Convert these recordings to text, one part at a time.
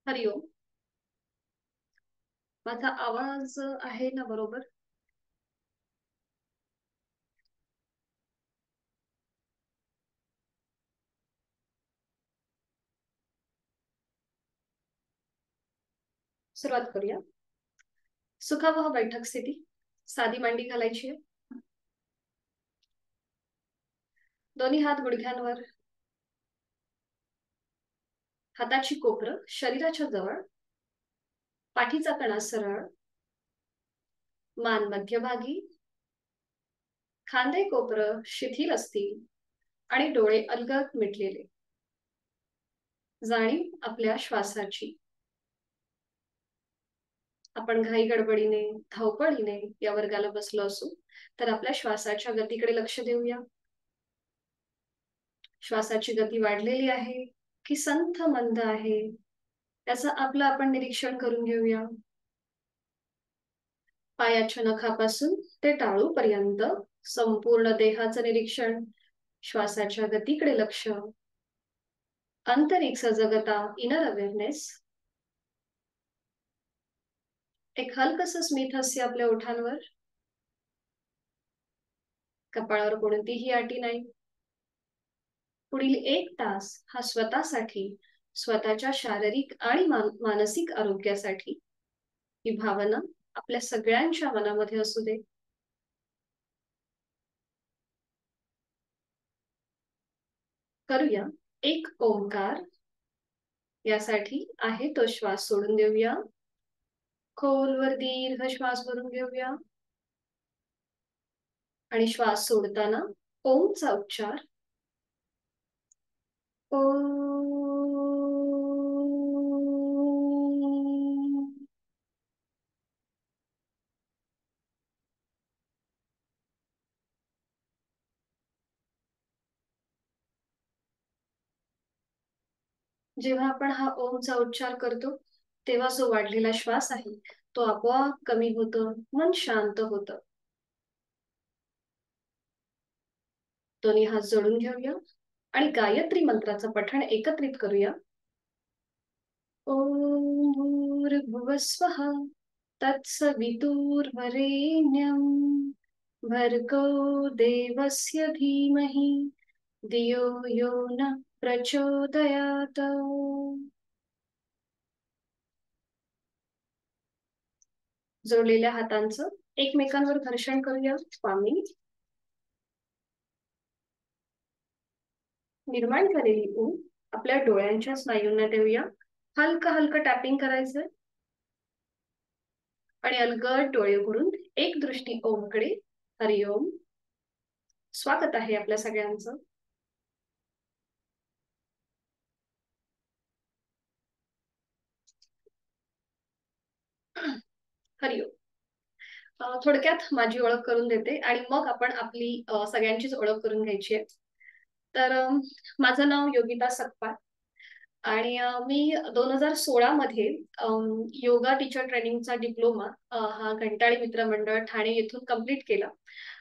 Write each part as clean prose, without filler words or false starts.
हरिओम. माझा आवाज आहे ना बरोबर? सुरुवात करूया. सुखावह बैठक स्थिती. साधी मांडी घालायची आहे. दोन्ही हात गुडघ्यांवर. हाताची कोपरं शरीराच्या जवळ. पाठीचा कणा सरळ. मान मध्यभागी. खांदे कोपरं शिथिल असतील आणि डोळे अलगद मिटलेले. जाणीव आपल्या श्वासाची. आपण घाई गडबडीने, धावपळीने या वर्गाला बसलो असू तर आपल्या श्वासाच्या गतीकडे लक्ष देऊया. श्वासाची गती वाढलेली आहे की संथ मंद आहे त्याचं आपलं आपण निरीक्षण करून घेऊया. पायाच्या नखापासून ते टाळूपर्यंत संपूर्ण देहाचं निरीक्षण. श्वासाच्या गतीकडे लक्ष. आंतरिक सजगता, इनर अवेअरनेस. एक हलकसं स्मित हास्य आपल्या ओठांवर. कपाळावर कोणतीही आटी नाही. पुढील 1 तास हा स्वतःसाठी, स्वतःच्या शारीरिक आणि मानसिक आरोग्यासाठी ही भावना आपल्या सगळ्यांच्या मनामध्ये असू दे. करूया एक ओंकार. यासाठी आहे तो श्वास सोडून देऊया. खोलवर दीर्घ श्वास भरून घेऊया आणि श्वास सोडताना ओमचा उच्चार. ओ. जेव्हा आपण हा ओमचा उच्चार करतो तेव्हा जो वाढलेला श्वास आहे तो आपोआप कमी होतो, मन शांत होतं. दोन्ही हात जोडून घेऊया आणि गायत्री मंत्राचं पठण एकत्रित करूया. ओम भूर्भुवस्वः तत्सवितुर्वरेण्यं भर्गो देवस्य धीमहि धियो यो न प्रचोदयात. जोडलेल्या हातांचं एकमेकांवर घर्षण करूया. स्वामी. निर्माण झालेली ऊब आपल्या डोळ्यांच्या स्नायूंना देऊया. हलकं हलकं टॅपिंग करायचंय आणि अलगद डोळे उघडून एक दृष्टी ओमकडे. हरिओम. स्वागत आहे आपल्या सगळ्यांचं. हरिओम. थोडक्यात माझी ओळख करून देते आणि मग आपण आपली सगळ्यांचीच ओळख करून घ्यायची आहे. तर माझं नाव योगिता सकपाळ आणि मी 2016 मध्ये योगा टीचर ट्रेनिंगचा डिप्लोमा हा घंटाळी मित्र मंडळ ठाणे येथून कंप्लीट केला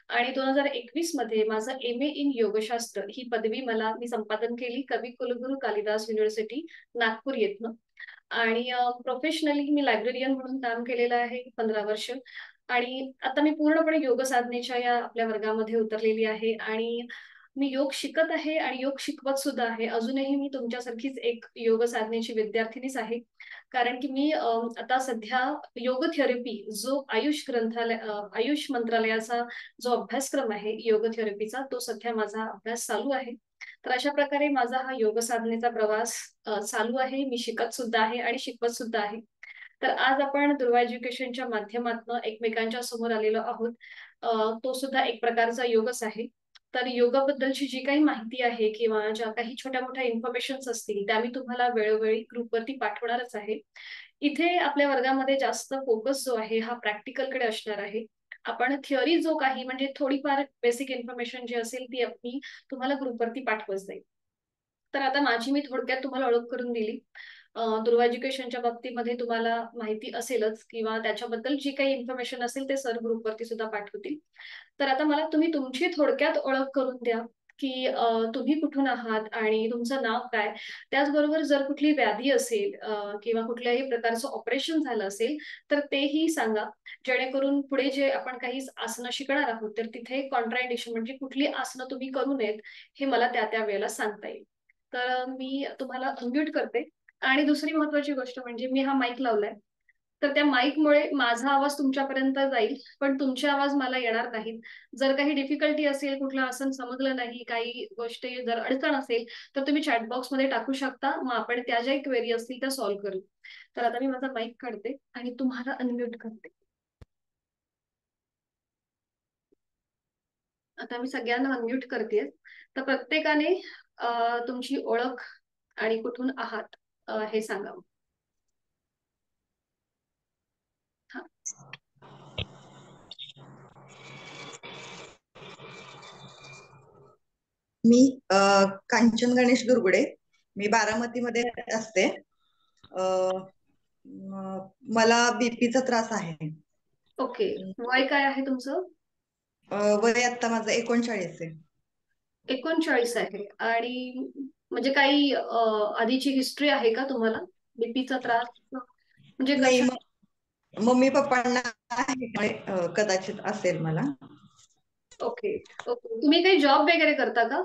आणि 2021 मध्ये माझं MA इन योगशास्त्र ही पदवी मी संपादन केली कवी कुलगुरू कालिदास युनिव्हर्सिटी नागपूर येथून. आणि प्रोफेशनली मी लायब्ररियन म्हणून काम केलेलं आहे 15 वर्ष. आणि आता मी पूर्णपणे योग साधनेच्या या आपल्या वर्गामध्ये उतरलेली आहे आणि मी योग शिकत आहे आणि योग शिकवत सुद्धा आहे. अजूनही मी तुमच्यासारखीच एक योग साधनेची विद्यार्थिनीच आहे. कारण की मी आता सध्या योग थेरपी जो आयुष मंत्रालयाचा जो अभ्यासक्रम आहे योग थेरपीचा तो सध्या माझा अभ्यास चालू आहे. तर अशा प्रकारे माझा हा योग साधनेचा प्रवास चालू आहे. मी शिकत सुद्धा आहे आणि शिकवत सुद्धा आहे. तर आज आपण दुर्वा एज्युकेशनच्या माध्यमातून एकमेकांच्या समोर आलेलो आहोत. तो सुद्धा एक प्रकारचा योगच आहे. तर योगाबद्दलची जी काही माहिती आहे किंवा ज्या काही छोट्या मोठ्या इन्फॉर्मेशन्स असतील त्या मी तुम्हाला वेळोवेळी ग्रुपवरती पाठवणारच आहे. इथे आपल्या वर्गामध्ये जास्त फोकस जो आहे हा प्रॅक्टिकलकडे असणार आहे. आपण थिअरी जो काही म्हणजे थोडीफार बेसिक इन्फॉर्मेशन जी असेल ती मी तुम्हाला ग्रुपवरती पाठवत जाईल. तर आता माझी मी थोडक्यात तुम्हाला ओळख करून दिली. दुर्वा एज्युकेशनच्या बाबतीमध्ये तुम्हाला माहिती असेलच किंवा त्याच्याबद्दल जी काही इन्फॉर्मेशन असेल ते सर ग्रुपवरती सुद्धा पाठवतील. तर आता मला तुम्ही तुमची थोडक्यात ओळख करून द्या. की तुम्ही कुठून आहात आणि तुमचं नाव काय. त्याचबरोबर जर कुठली व्याधी असेल किंवा कुठल्याही प्रकारचं ऑपरेशन झालं असेल तर तेही सांगा, जेणेकरून पुढे जे आपण काही आसनं शिकणार आहोत तर तिथे कॉन्ट्राइंडिकेशन म्हणजे कुठली आसनं तुम्ही करू नयेत हे मला त्या त्या वेळेला सांगता येईल. तर मी तुम्हाला अनम्यूट करते. आणि दुसरी महत्वाची गोष्ट म्हणजे मी हा माईक लावलाय, तर त्या माईकमुळे माझा आवाज तुमच्यापर्यंत जाईल, पण तुमचे आवाज मला येणार नाहीत. जर काही डिफिकल्टी असेल, कुठलं आसन समजलं नाही, काही गोष्टी जर अडचण असेल, तर तुम्ही चॅट बॉक्समध्ये टाकू शकता. मग आपण त्या ज्याही क्वेरी असतील त्या सॉल्व्ह करू. तर आता मी माझा माईक काढते आणि तुम्हाला अनम्यूट करते. आता मी सगळ्यांना अनम्यूट करते. तर प्रत्येकाने तुमची ओळख आणि कुठून आहात हे सांगावं. हा. मी कांचन गणेश दुर्गुडे. मी बारामतीमध्ये असते. मला बीपीचा त्रास आहे. ओके. वय काय आहे तुमचं? वय आता माझं 39 आहे. 39 आहे. आणि म्हणजे काही आधीची हिस्ट्री आहे का तुम्हाला बीपीचा त्रास म्हणजे नाही, कशा? मम्मी पप्पांना आहे त्यामुळे, कदाचित असेल मला. ओके. ओके, तुम्ही काही जॉब वगैरे करता का?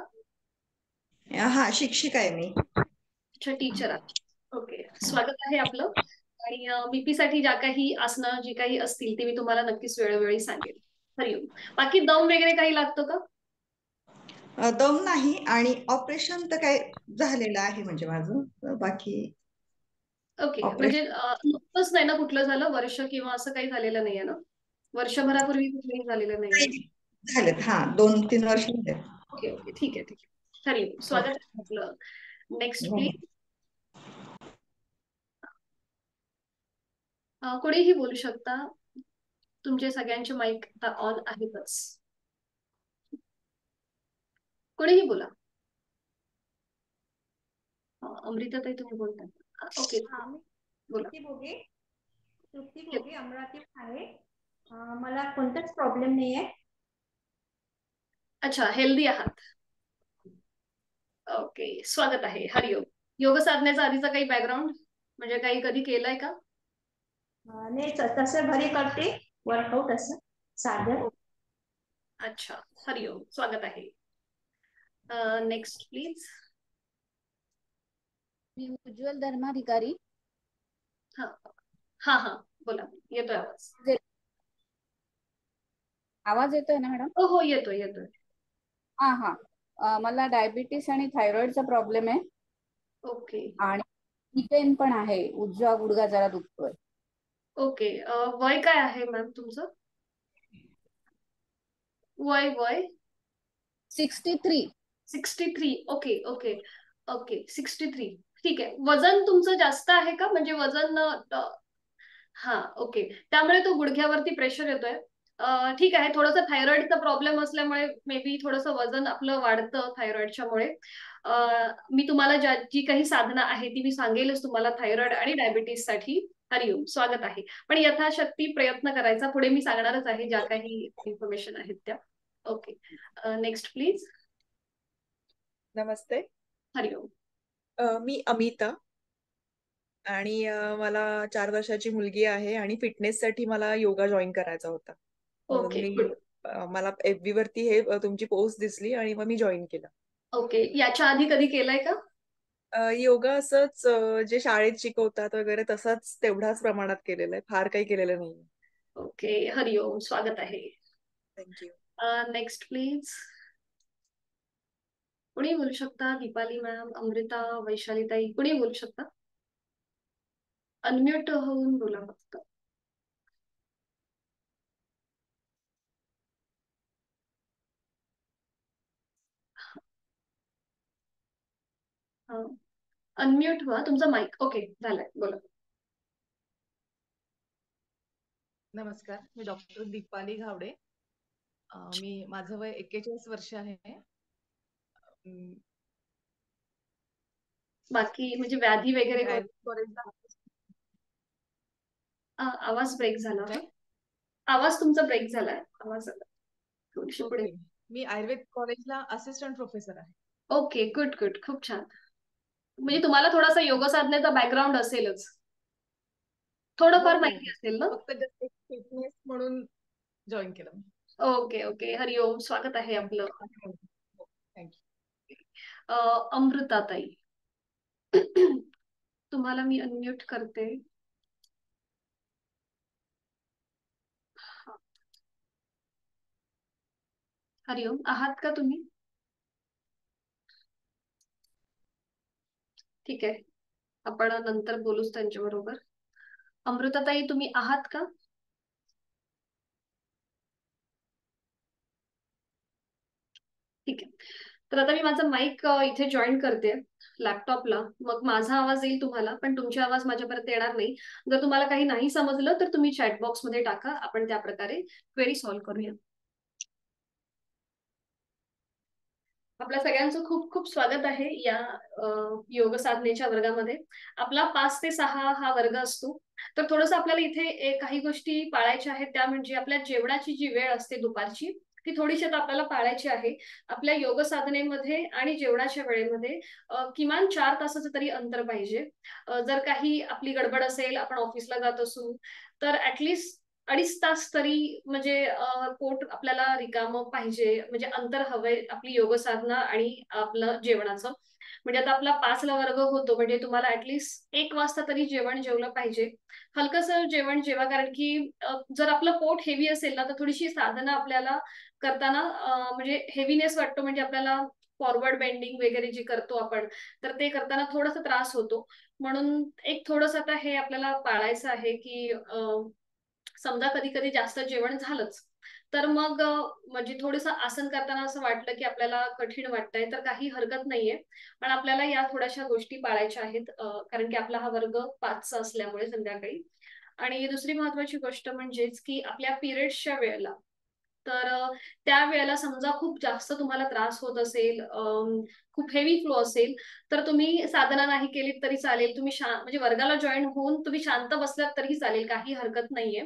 हा, शिक्षिका आहे मी. अच्छा, टीचर आहे. ओके, स्वागत आहे आपलं. आणि बीपी साठी ज्या काही आसनं जी काही असतील ते मी तुम्हाला नक्कीच वेळोवेळी सांगेन. हरिओम. बाकी दम वगैरे काही लागतं का? दम नाही, आणि ऑपरेशन तर काय झालेलं आहे म्हणजे माझं, बाकी ओके, म्हणजे ऑपरेशन नुकतंच नाही ना कुठलं झालं, वर्ष किंवा असं काही झालेलं नाहीये ना? वर्षभरापूर्वी कुठलंही झालेलं नाहीये. झालेत. हा, 2-3 वर्ष झालेत. ओके ओके, ठीक आहे ठीक आहे. हरिओम, स्वागत आहे आपलं. Next please. कोणीही बोलू शकता. तुमचे सगळ्यांचे माईक आता ऑन आहेतच. कोणीही बोला. अमृताताई तुम्ही बोलता. ओके, हा, मी बोला. तृप्ती भोगे अमरावती आहे. मला कोणताच प्रॉब्लेम नाहीये. अच्छा, हेल्दी आहात. ओके, स्वागत आहे. हरिओम. योग साधण्याचा आधीचा काही बॅकग्राऊंड म्हणजे काही कधी केलंय का? नाही, तसं घरी करते वर्कआउट असं साधं. ओ, अच्छा. हरिओम, स्वागत आहे. Next please. मी उज्ज्वल धर्माधिकारी. हा हा हा, बोला. येतोय आवाज. आवाज येतोय ना मॅडम? हो हो, येतोय येतोय. हा हा, मला डायबिटीस आणि थायरॉइडचा प्रॉब्लेम आहे. ओके आणि पेन पण आहे, उजवा गुडघा जरा दुखतोय. ओके. वय काय आहे मॅम तुमचं? वय वय 63. 63. Okay okay okay, 63. ठीक आहे. वजन तुमचं जास्त आहे का? म्हणजे वजन हा, ओके. त्यामुळे तो गुडघ्यावरती प्रेशर येतोय. ठीक आहे, थोडंसं थायरॉइडचा प्रॉब्लेम असल्यामुळे मे बी थोडंसं वजन आपलं वाढतं थायरॉइडच्या मुळे. मी तुम्हाला जी काही साधना आहे ती मी सांगेलच तुम्हाला थायरॉइड आणि डायबिटीस साठी. हरिओम, स्वागत आहे. पण यथाशक्ती प्रयत्न करायचा. पुढे मी सांगणारच आहे ज्या काही इन्फॉर्मेशन आहेत त्या. Okay, next please. नमस्ते. हरिओम. मी अमिता, आणि मला 4 वर्षाची मुलगी आहे, आणि फिटनेससाठी मला योगा जॉईन करायचा होता. म्हणून ओके, मी गुड. मला FB वरती हे तुमची पोस्ट दिसली आणि मग मी जॉईन केलं. ओके, याच्या आधी कधी केलंय का? योगा असंच जे शाळेत शिकवतात वगैरे तसंच तेवढ्याच प्रमाणात केलेलं आहे, फार काही केलेलं नाही. ओके, हरिओम, स्वागत आहे. थँक्यू. Next please. कुणी बोलू शकता? दीपाली मॅम, अमृता, वैशालीताई, कुणी बोलू शकता? अनम्यूट होऊन बोला फक्त. अनम्यूट व्हा तुमचा माईक. ओके, झालाय, बोला. नमस्कार, मी डॉक्टर दीपाली घावडे. माझं वय 41 वर्ष आहे. बाकी म्हणजे व्याधी वगैरे कॉलेजला आवाज ब्रेक झाला. काय? आवाज तुमचा ब्रेक झालाय. आवाज थोडीशी पुढे. ओके, मी आयुर्वेद कॉलेजला असिस्टंट प्रोफेसर आहे. ओके, गुड गुड, खूप छान. म्हणजे तुम्हाला थोडासा योग साधनेचा बॅकग्राऊंड असेलच, थोडंफार हो माहिती असेल ना? फक्त जस्ट एक फिटनेस म्हणून जॉईन केलं मी. ओके ओके, हरिओम, स्वागत आहे आपलं. थँक्यू. अमृताताई, तुम्हाला मी अनम्यूट करते. हरिओम, आहात का तुम्ही? ठीक आहे, आपण नंतर बोलूच त्यांच्या बरोबर. अमृताताई, तुम्ही आहात का? ठीक आहे, तर आता मी माझा माईक इथे जॉईन करते लॅपटॉपला. मग माझा आवाज येईल तुम्हाला, पण तुमचे आवाज माझ्यापर्यंत येणार नाही. जर तुम्हाला काही नाही समजलं तर तुम्ही चॅट बॉक्स मध्ये टाका, आपण त्या प्रकारे क्वेरी सॉल्व्ह करूया. आपल्या सगळ्यांचं खूप खूप स्वागत आहे या योग साधनेच्या वर्गामध्ये. आपला 5 ते 6 हा वर्ग असतो. तर थोडंसं आपल्याला इथे काही गोष्टी पाळायच्या आहेत, त्या म्हणजे आपल्या जेवणाची जी वेळ असते दुपारची, ती थोडीशी आता आपल्याला पाळायची आहे. आपल्या योग साधनेमध्ये आणि जेवणाच्या वेळेमध्ये किमान 4 तासाचं तरी अंतर पाहिजे. जर काही आपली गडबड असेल, आपण ऑफिसला जात असू, तर ऍटलिस्ट 2.5 तास तरी म्हणजे पोट आपल्याला रिकामं पाहिजे, म्हणजे अंतर हवंय आपली योग साधना आणि आपलं जेवणाचं. म्हणजे आता आपला 5 ला वर्ग होतो, म्हणजे तुम्हाला ऍटलिस्ट 1 वाजता तरी जेवण जेवलं पाहिजे. हलकंसं जेवण जेवा, कारण की जर आपलं पोट हेवी असेल ना, तर थोडीशी साधना आपल्याला करताना म्हणजे हेवीनेस वाटतो, म्हणजे आपल्याला फॉरवर्ड बेंडिंग वगैरे जे करतो आपण, तर ते करताना थोडासा त्रास होतो. म्हणून एक थोडंसं आता हे आपल्याला पाळायचं आहे की समजा कधी कधी जास्त जेवण झालंच, तर मग म्हणजे थोडंसं आसन करताना असं वाटलं की आपल्याला कठीण वाटतंय, तर काही हरकत नाहीये. पण आपल्याला या थोड्याशा गोष्टी पाळायच्या आहेत, कारण की आपला हा वर्ग 5चा असल्यामुळे संध्याकाळी. आणि दुसरी महत्वाची गोष्ट म्हणजेच की आपल्या पिरियड्सच्या वेळेला, तर त्यावेळेला समजा खूप जास्त तुम्हाला त्रास होत असेल, खूप हेवी फ्लो असेल, तर तुम्ही साधना नाही केलीत तरी चालेल. तुम्ही म्हणजे वर्गाला जॉईन होऊन तुम्ही शांत बसलात तरीही चालेल, काही हरकत नाहीये.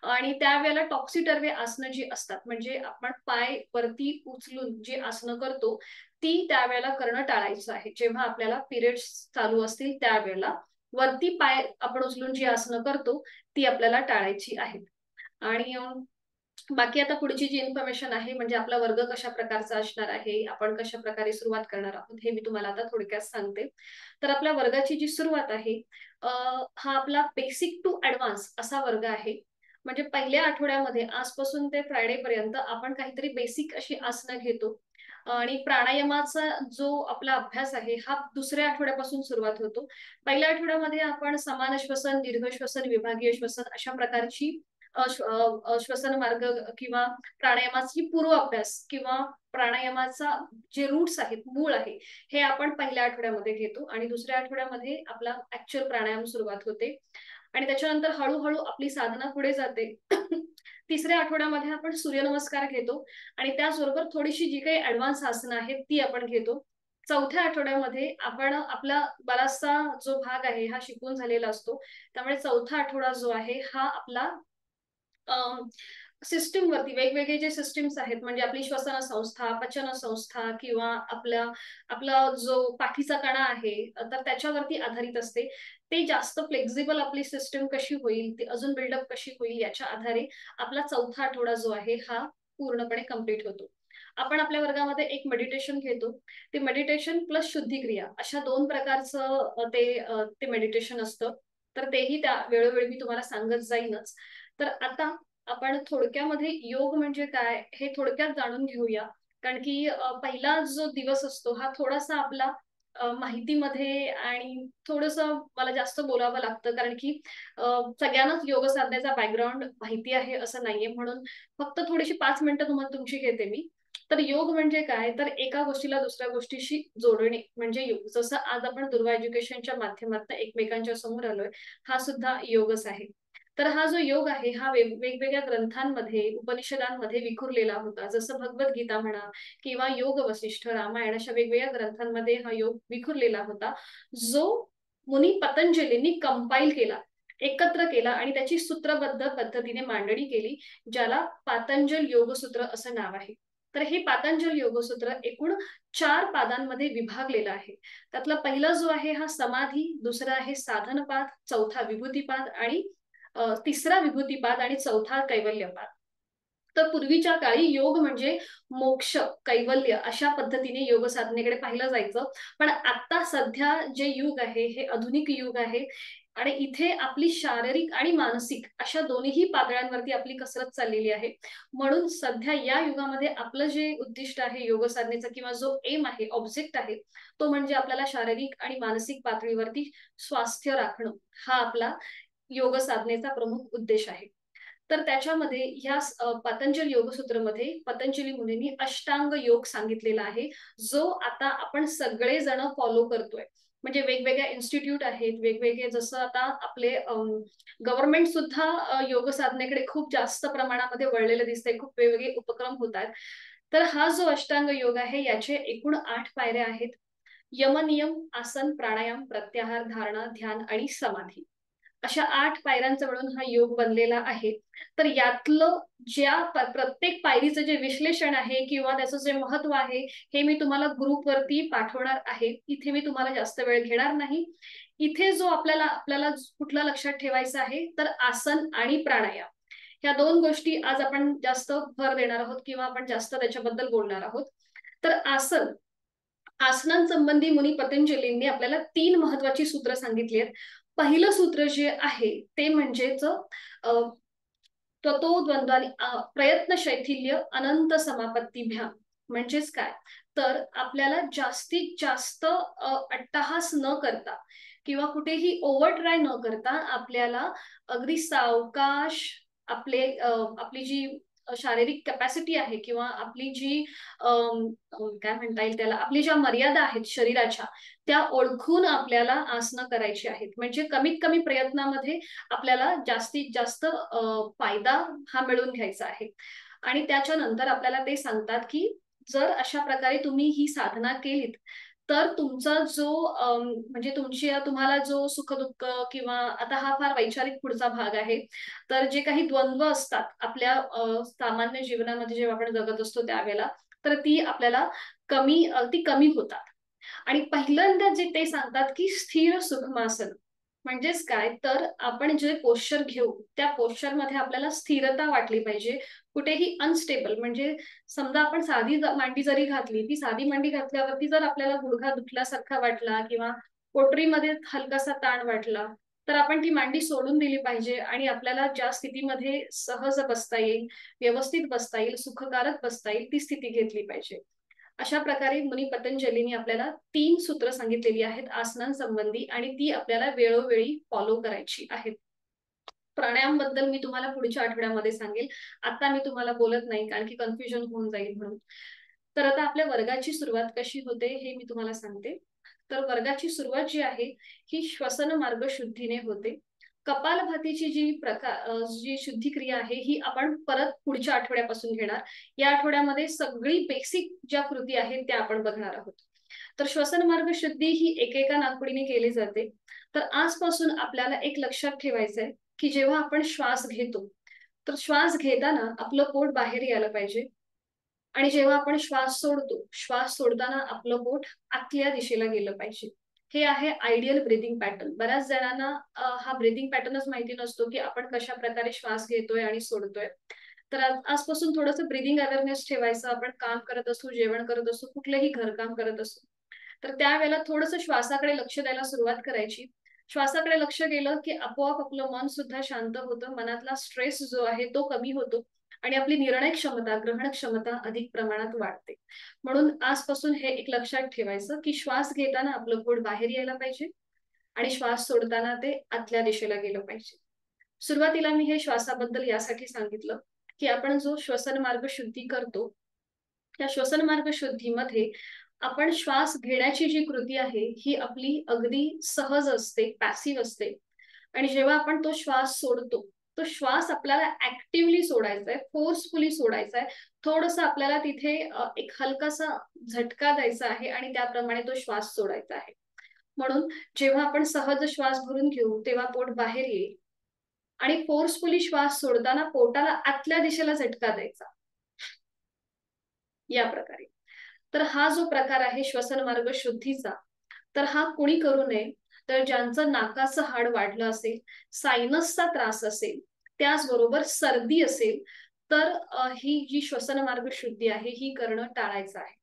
आणि त्यावेळेला टॉक्सिटर्वे आसनं जी असतात, म्हणजे आपण पाय वरती उचलून जी आसनं करतो, ती त्यावेळेला करणं टाळायचं आहे. जेव्हा आपल्याला पिरियड्स चालू असतील त्यावेळेला वरती पाय आपण उचलून जी आसनं करतो, ती आपल्याला टाळायची आहेत. आणि बाकी आता पुढची जी इन्फॉर्मेशन आहे, म्हणजे आपला वर्ग कशा प्रकारचा असणार आहे, आपण कशा प्रकारे सुरुवात करणार आहोत, हे मी तुम्हाला आता थोडक्यात सांगते. तर आपल्या वर्गाची जी सुरुवात आहे, हा आपला बेसिक टू ऍडव्हान्स असा वर्ग आहे. म्हणजे पहिल्या आठवड्यामध्ये आजपासून ते फ्रायडे पर्यंत आपण काहीतरी बेसिक अशी आसनं घेतो. आणि प्राणायामाचा जो आपला अभ्यास आहे, हा दुसऱ्या आठवड्यापासून सुरुवात होतो. पहिल्या आठवड्यामध्ये आपण समान श्वसन, दीर्घ श्वसन, विभागीय श्वसन अशा प्रकारची श्वसन मार्ग किंवा प्राणायामाची पूर्व अभ्यास किंवा प्राणायामाचा जे रूट्स आहेत, मूळ आहे, हे आपण पहिल्या आठवड्यामध्ये घेतो. आणि दुसऱ्या आठवड्यामध्ये आपला ऍक्च्युअल प्राणायाम सुरुवात होते. आणि त्याच्यानंतर हळूहळू आपली साधना पुढे जाते. तिसऱ्या आठवड्यामध्ये आपण सूर्यनमस्कार घेतो आणि त्याचबरोबर थोडीशी जी काही ऍडव्हान्स आसनं आहेत ती आपण घेतो. चौथ्या आठवड्यामध्ये आपण आपला बराचसा जो भाग आहे हा शिकून झालेला असतो. त्यामुळे चौथा आठवडा जो आहे हा आपला सिस्टीम वरती, वेगवेगळे जे सिस्टीम्स आहेत, म्हणजे आपली श्वसन संस्था, पचन संस्था किंवा आपला जो पाठीचा कणा आहे, तर त्याच्यावरती आधारित असते. ते जास्त फ्लेक्झिबल आपली सिस्टीम कशी होईल, ती अजून बिल्डअप कशी होईल, याच्या आधारे आपला चौथा आठवडा जो आहे हा पूर्णपणे कम्प्लीट होतो. आपण आपल्या वर्गामध्ये एक मेडिटेशन घेतो. ते मेडिटेशन प्लस शुद्धिक्रिया अशा 2 प्रकारचं ते मेडिटेशन असतं. तर तेही त्या वेळोवेळी मी तुम्हाला सांगत जाईनच. तर आता आपण थोडक्यामध्ये योग म्हणजे काय हे थोडक्यात जाणून घेऊया. कारण की पहिला जो दिवस असतो हा थोडासा आपला माहितीमध्ये आणि थोडंसं मला जास्त बोलावं लागतं, कारण की सगळ्यांनाच योग साधण्याचा बॅकग्राऊंड माहिती आहे असं नाहीये. म्हणून फक्त थोडीशी 5 मिनिटं तुम्हाला तुमची घेते मी. तर योग म्हणजे काय, तर एका गोष्टीला दुसऱ्या गोष्टीशी जोडणे म्हणजे योग. जसं आज आपण दुर्वा एज्युकेशनच्या माध्यमातून एकमेकांच्या समोर आलोय, हा सुद्धा योगच आहे. तर हा जो योग आहे हा वेगवेगळ्या ग्रंथांमध्ये, उपनिषदांमध्ये विखुरलेला होता. जसं भगवद्गीता म्हणा किंवा योग वसिष्ठ, रामायण अशा वेगवेगळ्या ग्रंथांमध्ये हा योग विखुरलेला होता, जो मुनी पतंजलींनी कंपाईल केला, एकत्र केला आणि त्याची सूत्रबद्ध पद्धतीने मांडणी केली, ज्याला पातंजल योगसूत्र असं नाव आहे. तर हे पातंजल योगसूत्र एकूण 4 पादांमध्ये विभागलेलं आहे. त्यातला पहिला जो आहे हा समाधी, दुसरा आहे साधनपाद, चौथा विभूतीपाद आणि तिसरा विभूतीपाद आणि चौथा कैवल्यपाद. तर पूर्वीच्या काळी योग म्हणजे मोक्ष, कैवल्य अशा पद्धतीने योग साधनेकडे पाहिलं जायचं. पण आता सध्या जे युग आहे हे आधुनिक युग आहे आणि इथे आपली शारीरिक आणि मानसिक अशा दोन्ही पातळ्यांवरती आपली कसरत चाललेली आहे. म्हणून सध्या या युगामध्ये आपलं जे उद्दिष्ट आहे योग साधनेचं किंवा जो एम आहे, ऑब्जेक्ट आहे, तो म्हणजे आपल्याला शारीरिक आणि मानसिक पातळीवरती स्वास्थ्य राखणं हा आपला योग साधनेचा प्रमुख उद्देश आहे. तर त्याच्यामध्ये ह्या पतंजल योगसूत्रमध्ये पतंजली मुनींनी अष्टांग योग सांगितलेला आहे, जो आता आपण सगळेजण फॉलो करतोय. म्हणजे वेगवेगळ्या इन्स्टिट्यूट आहेत, वेगवेगळे जसं आता आपले गव्हर्नमेंट सुद्धा योग साधनेकडे खूप जास्त प्रमाणामध्ये वळलेलं दिसतंय, खूप वेगवेगळे उपक्रम होत आहेत. तर हा जो अष्टांग योग आहे याचे एकूण 8 पायऱ्या आहेत. यमनियम, आसन, प्राणायाम, प्रत्याहार, धारणा, ध्यान आणि समाधी अशा 8 पायऱ्यांचा मिळून हा योग बनलेला आहे. तर यातलं प्रत्येक पायरीचं जे विश्लेषण आहे किंवा त्याचं जे महत्व आहे हे मी तुम्हाला ग्रुपवरती पाठवणार आहे. इथे मी तुम्हाला जास्त वेळ घेणार नाही. इथे जो आपल्याला कुठला लक्षात ठेवायचा आहे तर आसन आणि प्राणायाम ह्या 2 गोष्टी आज आपण जास्त भर देणार आहोत किंवा आपण जास्त त्याच्याबद्दल बोलणार आहोत. तर आसनांसंबंधी मुनी पतंजलींनी आपल्याला 3 महत्वाची सूत्र सांगितली आहेत. पहिलं सूत्र जे आहे ते म्हणजेच तत्वद्वंद्वानी प्रयत्न शैथिल्य अनंत समापत्तीभ्याम. म्हणजेच काय तर आपल्याला जास्तीत जास्त अट्टहास न करता किंवा कुठेही ओव्हर ट्राय न करता आपल्याला अगदी सावकाश आपली जी शारीरिक कॅपॅसिटी आहे किंवा आपली जी काय म्हणता येईल त्याला, आपली ज्या मर्यादा आहेत शरीराच्या त्या ओळखून आपल्याला आसनं करायची आहेत. म्हणजे कमीत कमी प्रयत्नामध्ये आपल्याला जास्तीत जास्त फायदा हा मिळवून घ्यायचा आहे. आणि त्याच्यानंतर आपल्याला ते सांगतात की जर अशा प्रकारे तुम्ही ही साधना केलीत तर तुमचा जो म्हणजे तुम्हाला जो सुखदुःख किंवा आता हा फार वैचारिक पुढचा भाग आहे. तर जे काही द्वंद्व असतात आपल्या सामान्य जीवनामध्ये जेव्हा आपण जगत असतो त्यावेळेला तर ती आपल्याला कमी होतात. आणि पहिल्यांदा जे ते सांगतात की स्थिर सुखमासन. म्हणजेच काय तर आपण जे पोश्चर घेऊ त्या पोश्चर मध्ये आपल्याला स्थिरता वाटली पाहिजे. कुठेही अनस्टेबल म्हणजे समजा आपण साधी मांडी जरी घातली, ती साधी मांडी घातल्यावरती जर आपल्याला गुडघा दुखल्यासारखा वाटला किंवा पोटरीमध्ये हलकासा ताण वाटला तर आपण ती मांडी सोडून दिली पाहिजे आणि आपल्याला ज्या स्थितीमध्ये सहज बसता येईल, व्यवस्थित बसता येईल, सुखकारक बसता येईल ती स्थिती घेतली पाहिजे. अशा प्रकारे मुनी पतंजलींनी आपल्याला 3 सूत्र सांगितलेली आहेत आसनांसंबंधी आणि ती आपल्याला वेळोवेळी फॉलो करायची आहेत. प्राणायाम बद्दल मी तुम्हाला पुढच्या आठवड्यामध्ये सांगेल. आता मी तुम्हाला बोलत नाही कारण की कन्फ्युजन होऊन जाईल म्हणून. तर आता आपल्या वर्गाची सुरुवात कशी होते हे मी तुम्हाला सांगते. तर वर्गाची सुरुवात जी आहे ही श्वसन मार्ग शुद्धीने होते. कपालभातीची जी शुद्धी क्रिया आहे ही आपण परत पुढच्या आठवड्यापासून घेणार. या आठवड्यामध्ये सगळी बेसिक ज्या कृती आहेत त्या आपण बघणार आहोत. तर श्वसन मार्ग शुद्धी ही एकेका नागपुडीने केली जाते. तर आजपासून आपल्याला एक लक्षात ठेवायचंय की जेव्हा आपण श्वास घेतो तर श्वास घेताना आपलं पोट बाहेर यायला पाहिजे आणि जेव्हा आपण श्वास सोडताना आपलं पोट आतल्या दिशेला गेलं पाहिजे. हे आहे आयडियल ब्रीदिंग पॅटर्न. बऱ्याच जणांना हा ब्रीदिंग पॅटर्नच माहिती नसतो की आपण कशा प्रकारे श्वास घेतोय आणि सोडतोय. तर आजपासून थोडंसं ब्रीदिंग अवेअरनेस ठेवायचं. आपण काम करत असू, जेवण करत असू, कुठलंही घरकाम करत असू तर त्यावेळेला थोडंसं श्वासाकडे लक्ष द्यायला सुरुवात करायची. श्वासाकडे लक्ष गेलं की आपोआप आपलं मन सुद्धा शांत होतं, मनातला स्ट्रेस जो आहे तो कमी होतो आणि आपली निर्णय क्षमता, ग्रहण क्षमता अधिक प्रमाणात वाढते. म्हणून आजपासून हे एक लक्षात ठेवायचं की श्वास घेताना आपलं पोट बाहेर यायला पाहिजे आणि श्वास सोडताना ते आतल्या दिशेला गेलं पाहिजे. सुरुवातीला मी हे श्वासाबद्दल यासाठी सांगितलं की आपण जो श्वसन मार्ग शुद्धी करतो त्या श्वसन मार्ग शुद्धीमध्ये आपण श्वास घेण्याची जी कृती आहे ही आपली अगदी सहज असते, पॅसिव्ह असते. आणि जेव्हा आपण तो श्वास सोडतो तो श्वास आपल्याला ऍक्टिव्हली सोडायचा आहे, फोर्सफुली सोडायचा आहे. थोडंसं आपल्याला तिथे एक हलकासा झटका द्यायचा आहे आणि त्याप्रमाणे तो श्वास सोडायचा आहे. म्हणून जेव्हा आपण सहज श्वास भरून घेऊ तेव्हा पोट बाहेर येईल आणि फोर्सफुली श्वास सोडताना पोटाला आतल्या दिशेला झटका द्यायचा. या प्रकारे. तर हा जो प्रकार आहे श्वसन मार्ग शुद्धीचा, तर हा कोणी करू नये, तर ज्यांचं नाकाचं हाड वाढलं असेल, सायनसचा त्रास असेल, त्याचबरोबर सर्दी असेल, तर ही जी श्वसन मार्ग शुद्धी आहे ही करणं टाळायचं आहे.